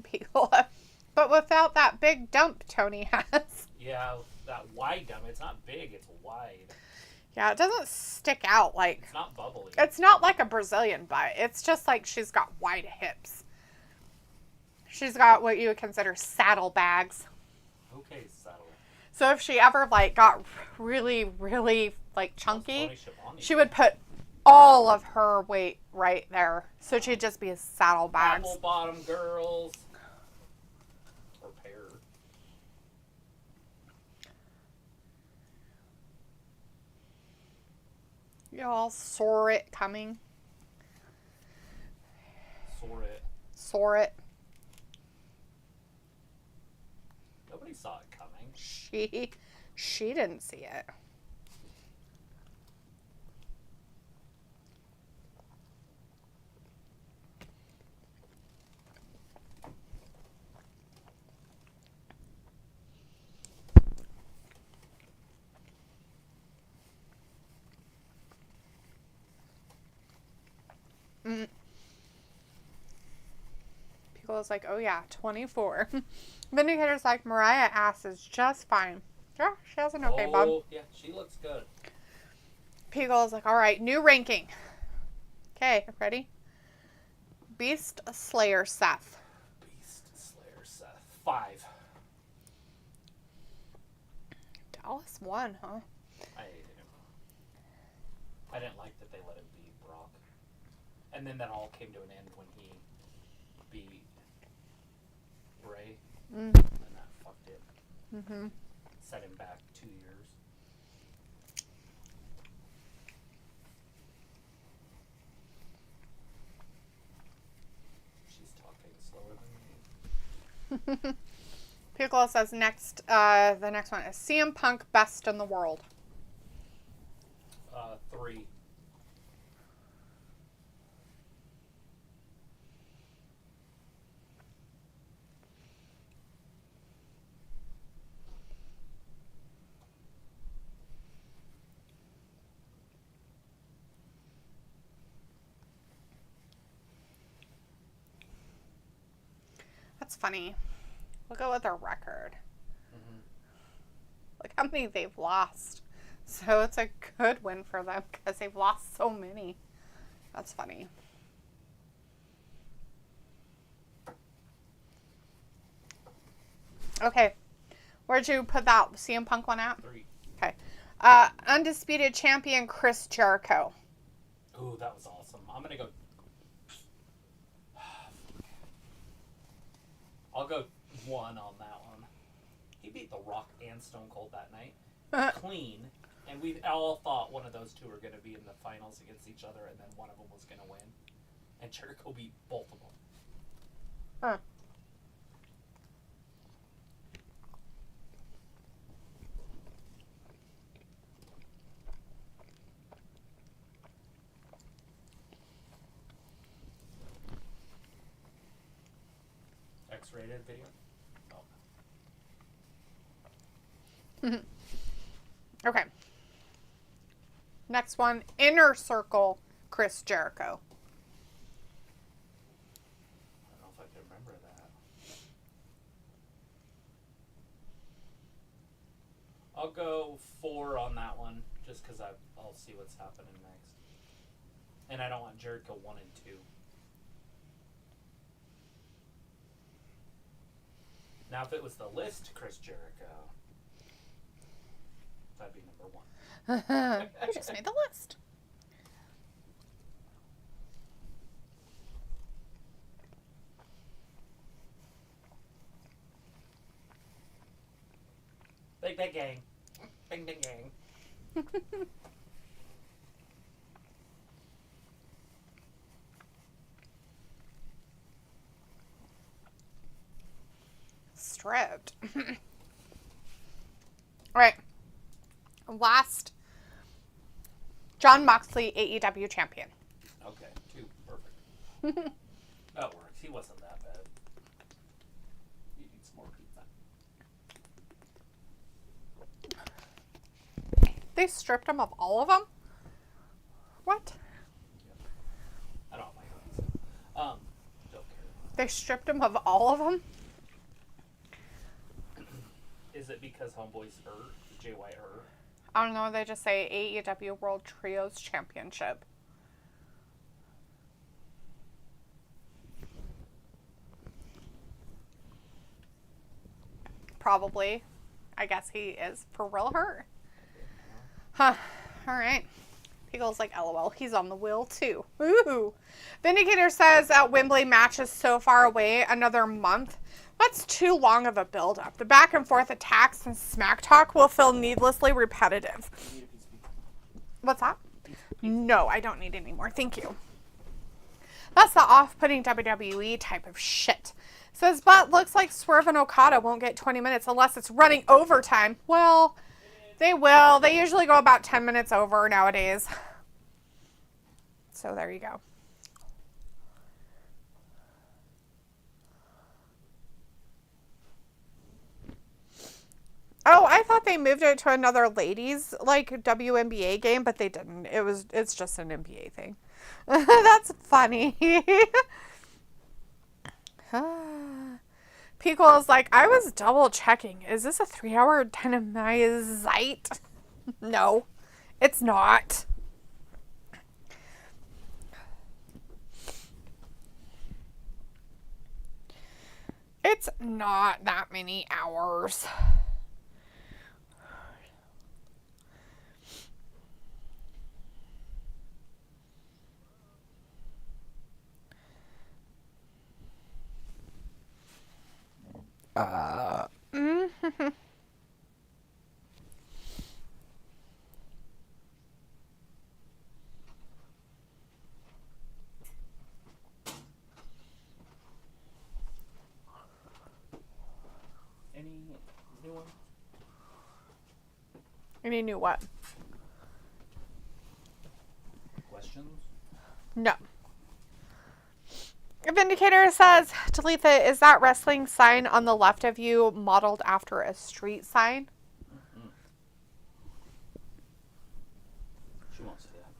People, but without that big dump Tony has. Yeah, that wide dump. It's not big, it's wide. Yeah, it doesn't stick out like... It's not bubbly. It's not like a Brazilian butt. It's just like she's got wide hips. She's got what you would consider saddlebags. Okay, saddle. So if she ever like got really, really like chunky, she would put all of her weight right there. So she'd just be a saddlebags. Apple bottom girls. Or pear. Y'all saw it coming. Saw it. Saw it. Nobody saw it coming. She didn't see it. People was like, oh yeah, 24. Vindicator's like, Mariah ass is just fine. Yeah, she has an okay bum. Oh, yeah, she looks good. Peagle is like, all right, new ranking. Okay, ready? Beast Slayer Seth. Beast Slayer Seth. 5. Dallas won, huh? I didn't like that they let him beat Brock. And then that all came to an end when he beat Bray. And that fucked it. Mm-hmm. Set him back 2 years. She's talking slower than me. Piccolo says the next one is CM Punk best in the world. 3. That's funny. Look at their record. Mm-hmm. Look how many they've lost. So it's a good win for them because they've lost so many. That's funny. Okay. Where'd you put that CM Punk one at? 3. Okay. Undisputed champion Chris Jericho. Ooh, that was awesome. I'm going to go... I'll go 1 on that one. He beat The Rock and Stone Cold that night. Clean. And we all thought one of those two were going to be in the finals against each other, and then one of them was going to win. And Jericho beat both of them. Huh. X-rated video? Oh. Okay. Next one, Inner Circle Chris Jericho. I don't know if I can remember that. I'll go 4 on that one, just because I'll see what's happening next. And I don't want Jericho 1 and 2. Now, if it was the list Chris Jericho, that'd be number 1. You just made the list. Big Bang Gang. Bang Bang Gang. Stripped. All right. Last, Jon Moxley, AEW champion. Okay, 2. Perfect. That works. He wasn't that bad. He eats more pizza. They stripped him of all of them? What? Yep. I don't like pizza. Don't care. They stripped him of all of them? Is it because Homeboy's hurt? Jay White hurt? I don't know. They just say AEW World Trios Championship. Probably. I guess he is for real hurt. Huh. All right. Pickle's like, LOL. He's on the wheel too. Ooh. Vindicator says that Wembley match is so far away. Another month. That's too long of a build-up. The back and forth attacks and smack talk will feel needlessly repetitive. What's that? No, I don't need any more. Thank you. That's the off-putting WWE type of shit. Says, but looks like Swerve and Okada won't get 20 minutes unless it's running overtime. Well, they will. They usually go about 10 minutes over nowadays. So there you go. Oh, I thought they moved it to another ladies like WNBA game, but they didn't. It's just an NBA thing. That's funny. Pico is like, I was double checking. Is this a 3-hour Dynamite? No, it's not. It's not that many hours. Mm-hmm. Any Any new what? Questions? No. Vindicator says, Talitha, is that wrestling sign on the left of you modeled after a street sign? Mm-hmm. She won't see that.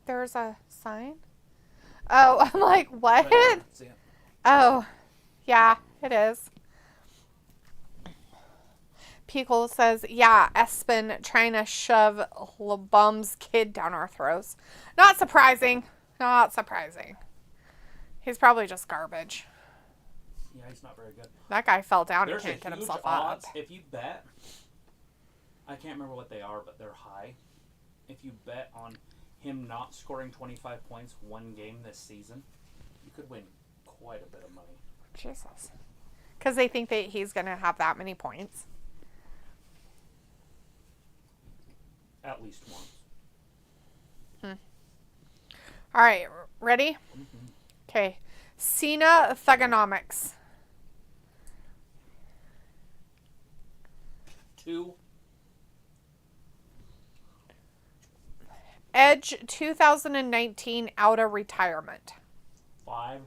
There's a sign? Oh, I'm like, what? See it. Oh, yeah, it is. Pickle says, yeah, Espen trying to shove LeBum's kid down our throats. Not surprising. Not surprising. He's probably just garbage. Yeah, he's not very good. That guy fell down There's and can't a get huge himself odds, up. if you bet, I can't remember what they are, but they're high. If you bet on him not scoring 25 points one game this season, you could win quite a bit of money. Jesus. Because they think that he's going to have that many points. At least once. All right, ready? Mm-hmm. Okay. Cena Thugonomics. 2. Edge 2019 out of retirement. 5.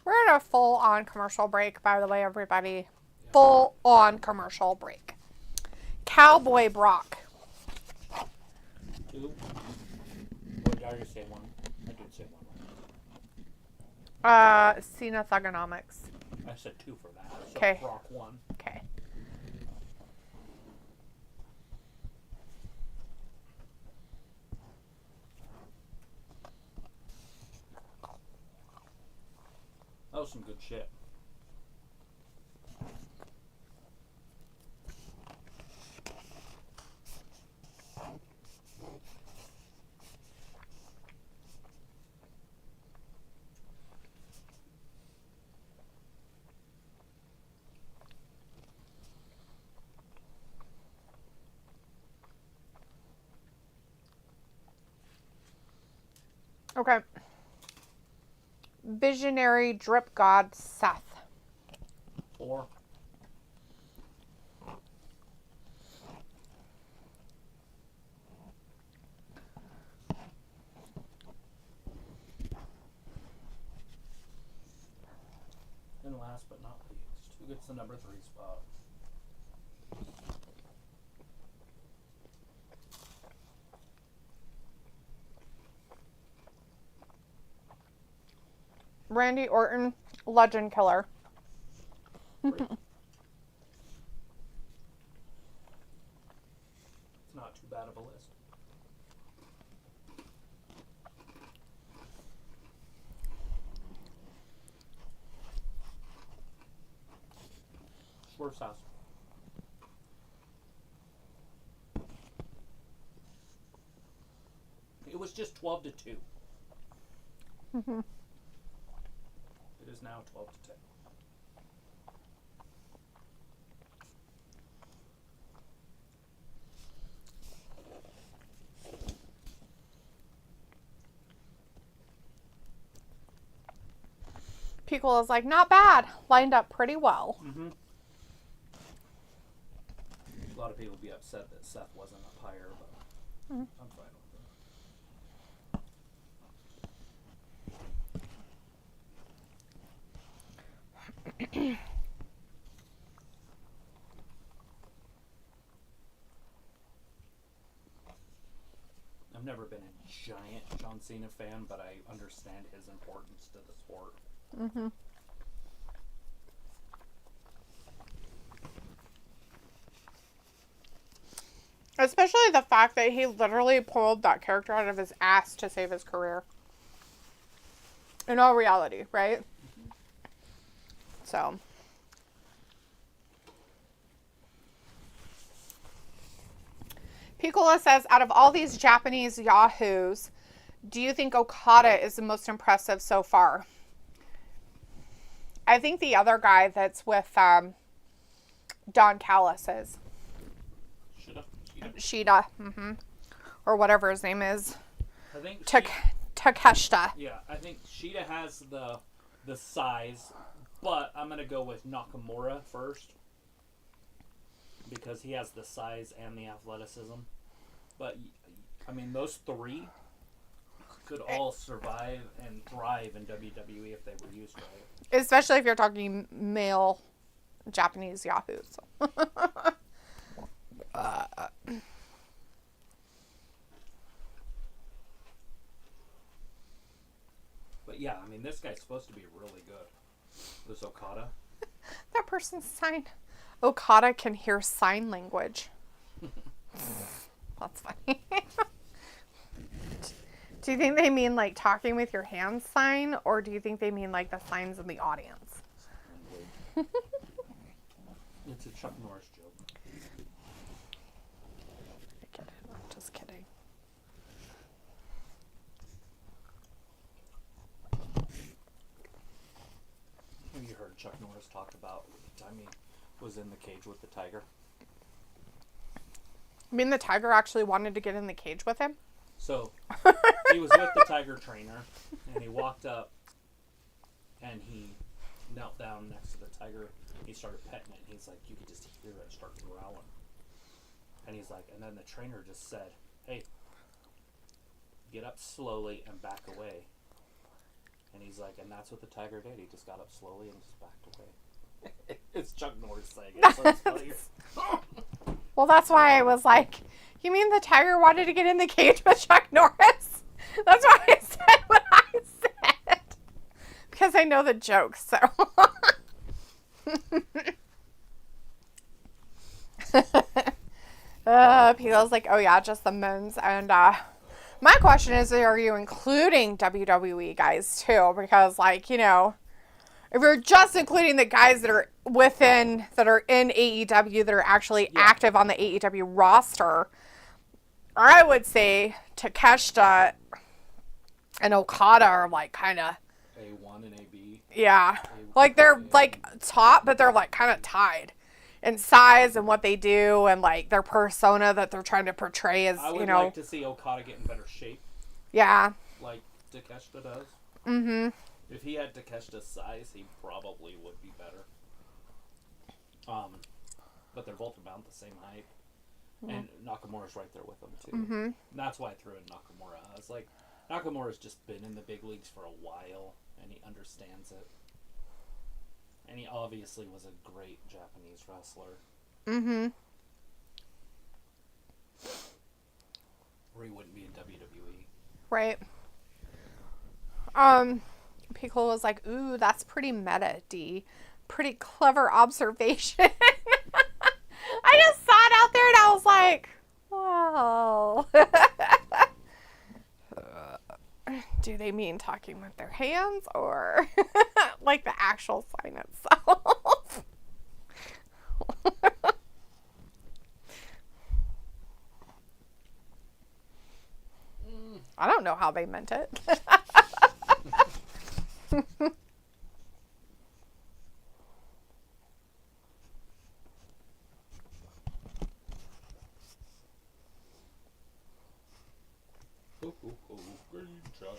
We're at a full-on commercial break, by the way, everybody. Full-on commercial break. Cowboy Brock. 2. What did I already say 1? I did say 1. Cena Thugonomics. I said 2 for that. So Okay. Brock 1. Okay. That was some good shit. Okay. Visionary Drip God Seth. 4. And last but not least, who gets the number 3 spot? Randy Orton, Legend Killer. It's not too bad of a list. Schwartz house. It was just 12 to 2. Mm-hmm. It is now 12 to 10. Pickle is like, not bad. Lined up pretty well. Mm-hmm. A lot of people would be upset that Seth wasn't up higher, but I'm fine with it. I've never been a giant John Cena fan, but I understand his importance to the sport. Mm-hmm. Especially the fact that he literally pulled that character out of his ass to save his career. In all reality, right? Mm-hmm. So. Piccola says, out of all these Japanese yahoos, do you think Okada is the most impressive so far? I think the other guy that's with Don Callis is Shida. Or whatever his name is. I think Takeshita. Yeah, I think Shida has the size, but I'm gonna go with Nakamura first because he has the size and the athleticism. But I mean, those three could all survive and thrive in WWE if they were used right. Especially if you're talking male Japanese yahoos. But yeah, I mean, this guy's supposed to be really good. This Okada. That person's sign. Okada can hear sign language. That's funny. Do you think they mean like talking with your hands sign, or do you think they mean like the signs in the audience? It's a Chuck Norris joke. I get it. I'm just kidding. Have you heard Chuck Norris talk about the time he was in the cage with the tiger? I mean, the tiger actually wanted to get in the cage with him? So, he was with the tiger trainer, and he walked up, and he knelt down next to the tiger. He started petting it, and he's like, you could just hear it start growling. And he's like, and then the trainer just said, hey, get up slowly and back away. And he's like, and that's what the tiger did. He just got up slowly and just backed away. It's Chuck Norris saying it, so it's funny. Well, that's why I was like, you mean the tiger wanted to get in the cage with Chuck Norris? That's why I said what I said. Because I know the joke, so. People's like, oh yeah, just the men's. And my question is, are you including WWE guys too? Because like, you know, if you're just including the guys that are that are in AEW, that are actually active on the AEW roster, I would say Takeshita and Okada are like kind of A1 and AB. Yeah. Like they're like top, but they're like kind of tied in size and what they do and like their persona that they're trying to portray as, I would you know. like to see Okada get in better shape. Yeah. Like Takeshita does. Mm-hmm. If he had Takeshita's size, he probably would be better. But they're both about the same height. And Nakamura's right there with them, too. Mm-hmm. And that's why I threw in Nakamura. I was like, Nakamura's just been in the big leagues for a while, and he understands it. And he obviously was a great Japanese wrestler. Mm-hmm. Or he wouldn't be in WWE. Right. Piccolo was like, ooh, that's pretty meta, D. Pretty clever observation. I just saw it out there and I was like, wow. Do they mean talking with their hands or like the actual sign itself? I don't know how they meant it. Great shot.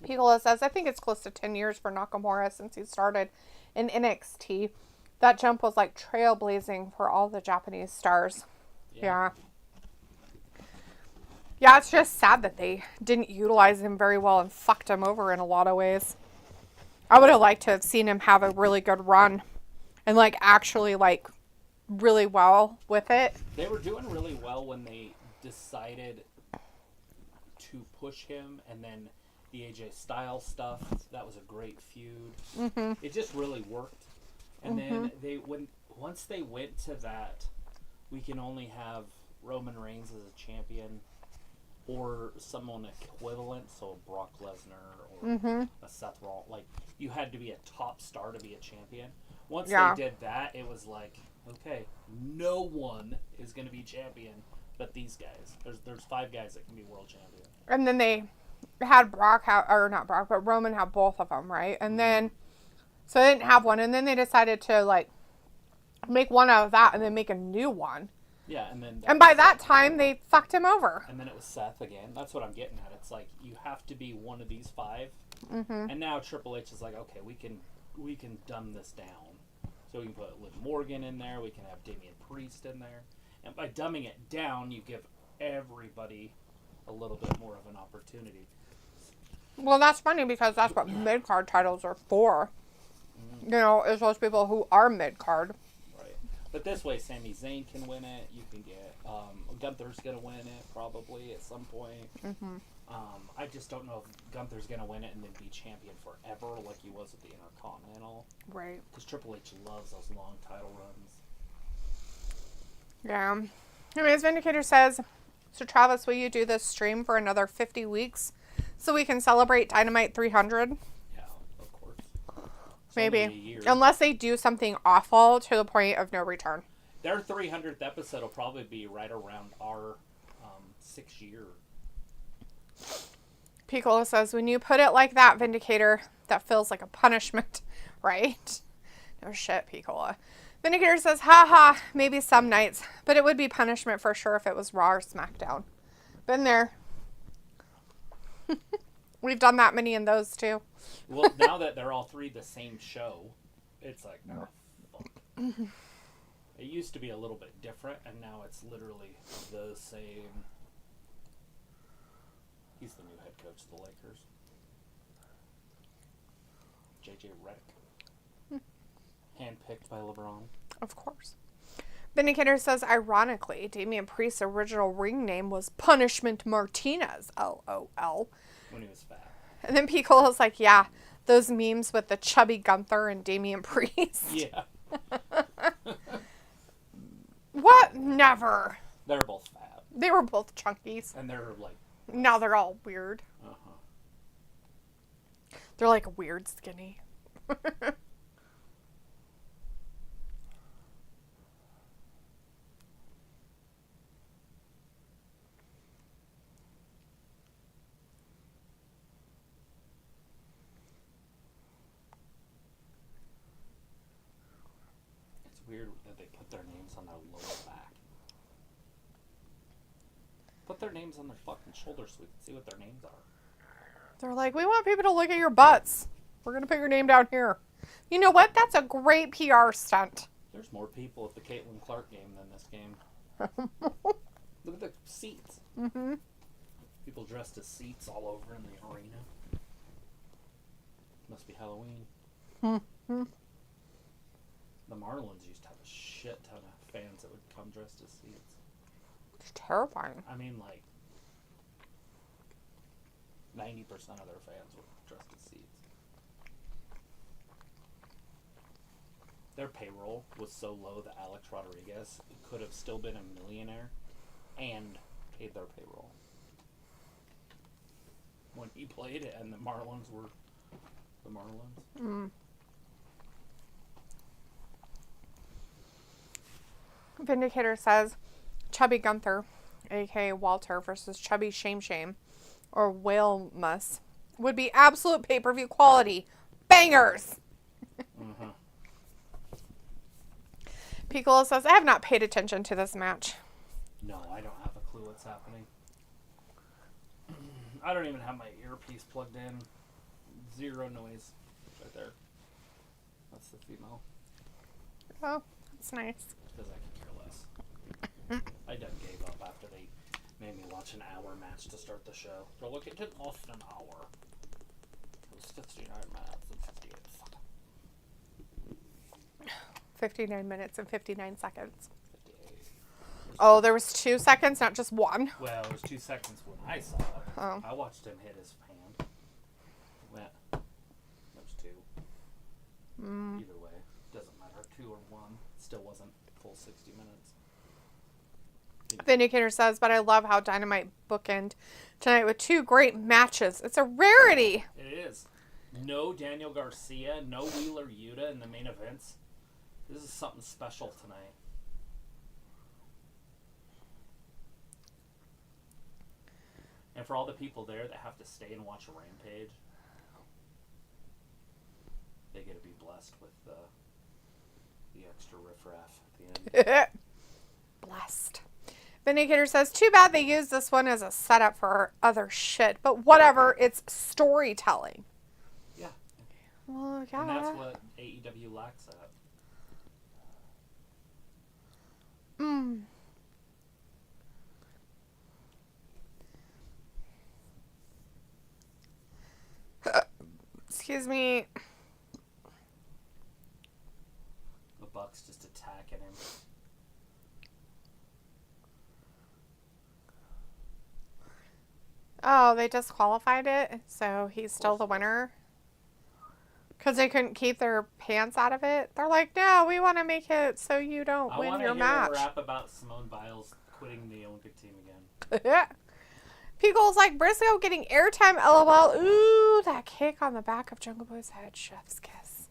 Piccolo says, I think it's close to 10 years for Nakamura since he started in NXT. That jump was like trailblazing for all the Japanese stars. Yeah. Yeah, it's just sad that they didn't utilize him very well and fucked him over in a lot of ways. I would have liked to have seen him have a really good run and like actually like really well with it. They were doing really well when they decided to push him, and then the AJ Styles stuff, that was a great feud. Mm-hmm. It just really worked. And then once they went to that, we can only have Roman Reigns as a champion. or someone equivalent, so Brock Lesnar or a Seth Rollins. Like, you had to be a top star to be a champion. Once they did that, it was like, okay, no one is going to be champion but these guys. There's 5 guys that can be world champion. And then they had not Brock, but Roman have both of them, right? And then, so they didn't have one, and then they decided to, like, make one out of that and then make a new one. Yeah, and then... And by that time, they fucked him over. And then it was Seth again. That's what I'm getting at. It's like, you have to be one of these 5. And now Triple H is like, okay, we can dumb this down. So we can put Liv Morgan in there. We can have Damian Priest in there. And by dumbing it down, you give everybody a little bit more of an opportunity. Well, that's funny because that's what mid-card titles are for. You know, is those people who are mid-card. Right. But this way, Sami Zayn can win it. You can get... Gunther's going to win it, probably, at some point. I just don't know if Gunther's going to win it and then be champion forever like he was at the Intercontinental. Right. Because Triple H loves those long title runs. Yeah. Anyways, Vindicator says, so Travis, will you do this stream for another 50 weeks so we can celebrate Dynamite 300? Yeah, of course. Maybe. Unless they do something awful to the point of no return. Their 300th episode will probably be right around our 6-year. Piccolo says, when you put it like that, Vindicator, that feels like a punishment, right? No shit, Piccolo. Vindicator says, haha, maybe some nights, but it would be punishment for sure if it was Raw or SmackDown. Been there. We've done that many in those too. Well, now that they're all 3 the same show, it's like, no, fuck. It used to be a little bit different, and now it's literally the same. He's the new head coach of the Lakers. JJ Redick. Handpicked by LeBron. Of course. Vindicator says, ironically, Damian Priest's original ring name was Punishment Martinez, LOL. When he was fat. And then Piccolo's like, yeah, those memes with the chubby Gunther and Damian Priest. Yeah. What? Never. They're both fat. They were both chunkies. And they're like... Now they're all weird. They're like weird skinny. It's weird that they put their names on their lower back. Put their names on their fucking shoulders so we can see what their names are. They're like, we want people to look at your butts. We're going to put your name down here. You know what? That's a great PR stunt. There's more people at the Caitlin Clark game than this game. Look at the seats. People dressed as seats all over in the arena. Must be Halloween. The Marlins used to have a shit ton of fans that would come dressed as seats. It's terrifying. I mean, like, 90% of their fans were dressed as seats. Their payroll was so low that Alex Rodriguez could have still been a millionaire and paid their payroll when he played it, and the Marlins were the Marlins. Vindicator says, Chubby Gunther, a.k.a. Walter, versus Chubby Shame Shame, or Whale Muss, would be absolute pay-per-view quality. Bangers! Piccolo says, I have not paid attention to this match. No, I don't have a clue what's happening. I don't even have my earpiece plugged in. Zero noise. Right there. That's the female. Oh, that's nice. Because I could care less. I done gave up after they made me watch an hour match to start the show. So look, it didn't last an hour. It was 59 minutes and 58 seconds. 59 minutes and 59 seconds. 58. Oh, there was 2 seconds, not just one. Well, it was 2 seconds when I saw it. Oh. I watched him hit his hand. Went. There's 2. Either way, doesn't matter. 2 or 1. Still wasn't full 60 minutes. Vindicator says, but I love how Dynamite bookend tonight with 2 great matches. It's a rarity. It is. No Daniel Garcia, no Wheeler Yuta in the main events. This is something special tonight. And for all the people there that have to stay and watch a Rampage, they get to be blessed with the extra riffraff at the end. Blessed. Vindicator says, too bad they used this one as a setup for other shit. But whatever, it's storytelling. Yeah. Well, yeah. And that's what AEW lacks at. Excuse me. The Bucks just attacking him. Oh, they disqualified it, so he's still the winner. Because they couldn't keep their pants out of it. They're like, no, we want to make it so you don't win your match. I want to hear a rap about Simone Biles quitting the Olympic team again. Pickle's like, Briscoe getting airtime, LOL. Ooh, that kick on the back of Jungle Boy's head. Chef's kiss.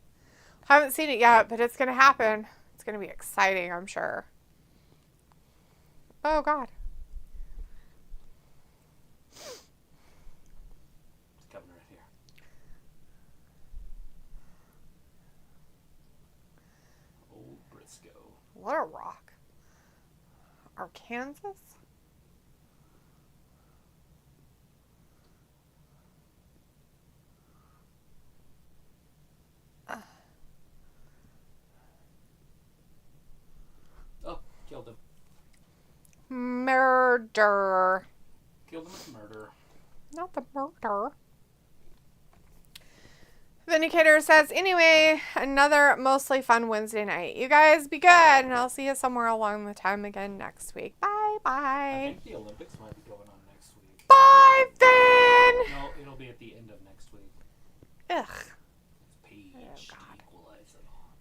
Haven't seen it yet, but it's going to happen. It's going to be exciting, I'm sure. Oh, God. It's coming right here. Old Briscoe. What a rock. Arkansas? Oh, killed him. Murder. Killed him with murder. Not the murder. Vindicator says, anyway, another mostly fun Wednesday night. You guys be good, and I'll see you somewhere along the time again next week. Bye, bye. I think the Olympics might be going on next week. Bye, Finn! No, it'll be at the end of next week. Ugh. Page Oh, to God. equalize it all.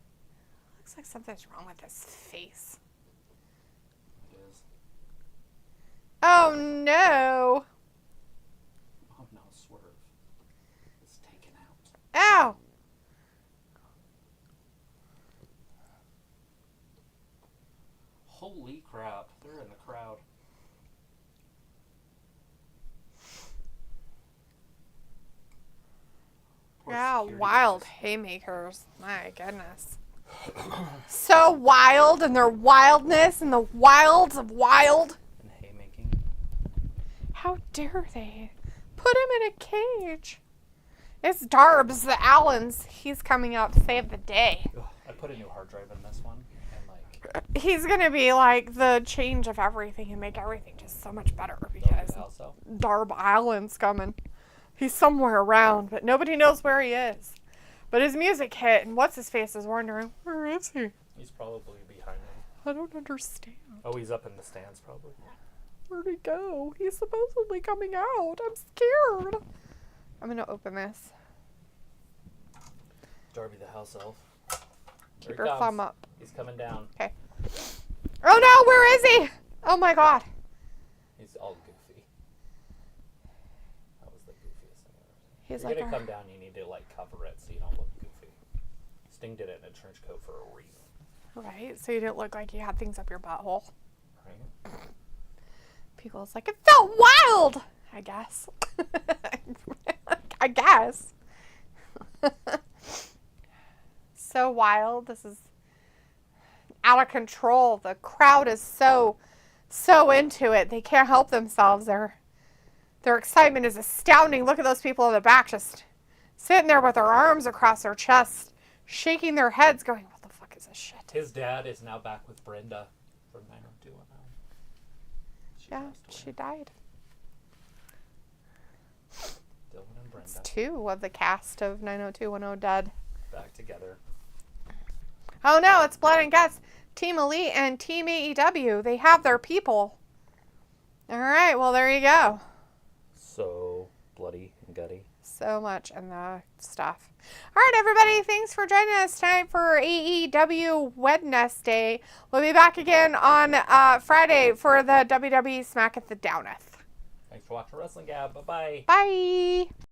Looks like something's wrong with his face. It is. Oh, no. Oh no, Swerve is taken out. Ow. Holy crap, they're in the crowd. Poor Yeah, security wild guys. haymakers. My goodness. So wild, and their wildness, and the wilds of wild. And haymaking. How dare they? Put him in a cage. It's Darbs, the Allens. He's coming out to save the day. Ugh, I put a new hard drive in this one, and like He's going to be like the change of everything and make everything just so much better because also. Darb Allen's coming. He's somewhere around, but nobody knows where he is. But his music hit, and what's-his-face is wondering, where is he? He's probably behind me. I don't understand. Oh, he's up in the stands probably. Where'd he go? He's supposedly coming out. I'm scared. I'm going to open this. Darby the house elf. Keep your thumb up. He's coming down. Okay. Oh no, where is he? Oh my God. He's all goofy. That was the goofiest thing I've ever seen. He's If you're like, gonna come down, you need to like cover it so you don't look goofy. Sting did it in a trench coat for a reason. right, so you didn't look like you had things up your butthole. Right? People's like, it felt wild, I guess. I guess. So wild. This is out of control. The crowd is so into it. They can't help themselves. Their excitement is astounding. Look at those people in the back just sitting there with their arms across their chest, shaking their heads, going, what the fuck is this shit? His dad is now back with Brenda from 90210. Yeah, she died. Dylan and Brenda It's 2 of the cast of 90210 dead. back together. Oh no, it's Blood and Guts. Team Elite and Team AEW. They have their people. All right, well, there you go. So bloody and goody. So much in the stuff. All right, everybody. Thanks for joining us tonight for AEW Wednesday. We'll be back again on Friday for the WWE Smack at the Downeth. Thanks for watching Wrestling Gab. Bye-bye. Bye.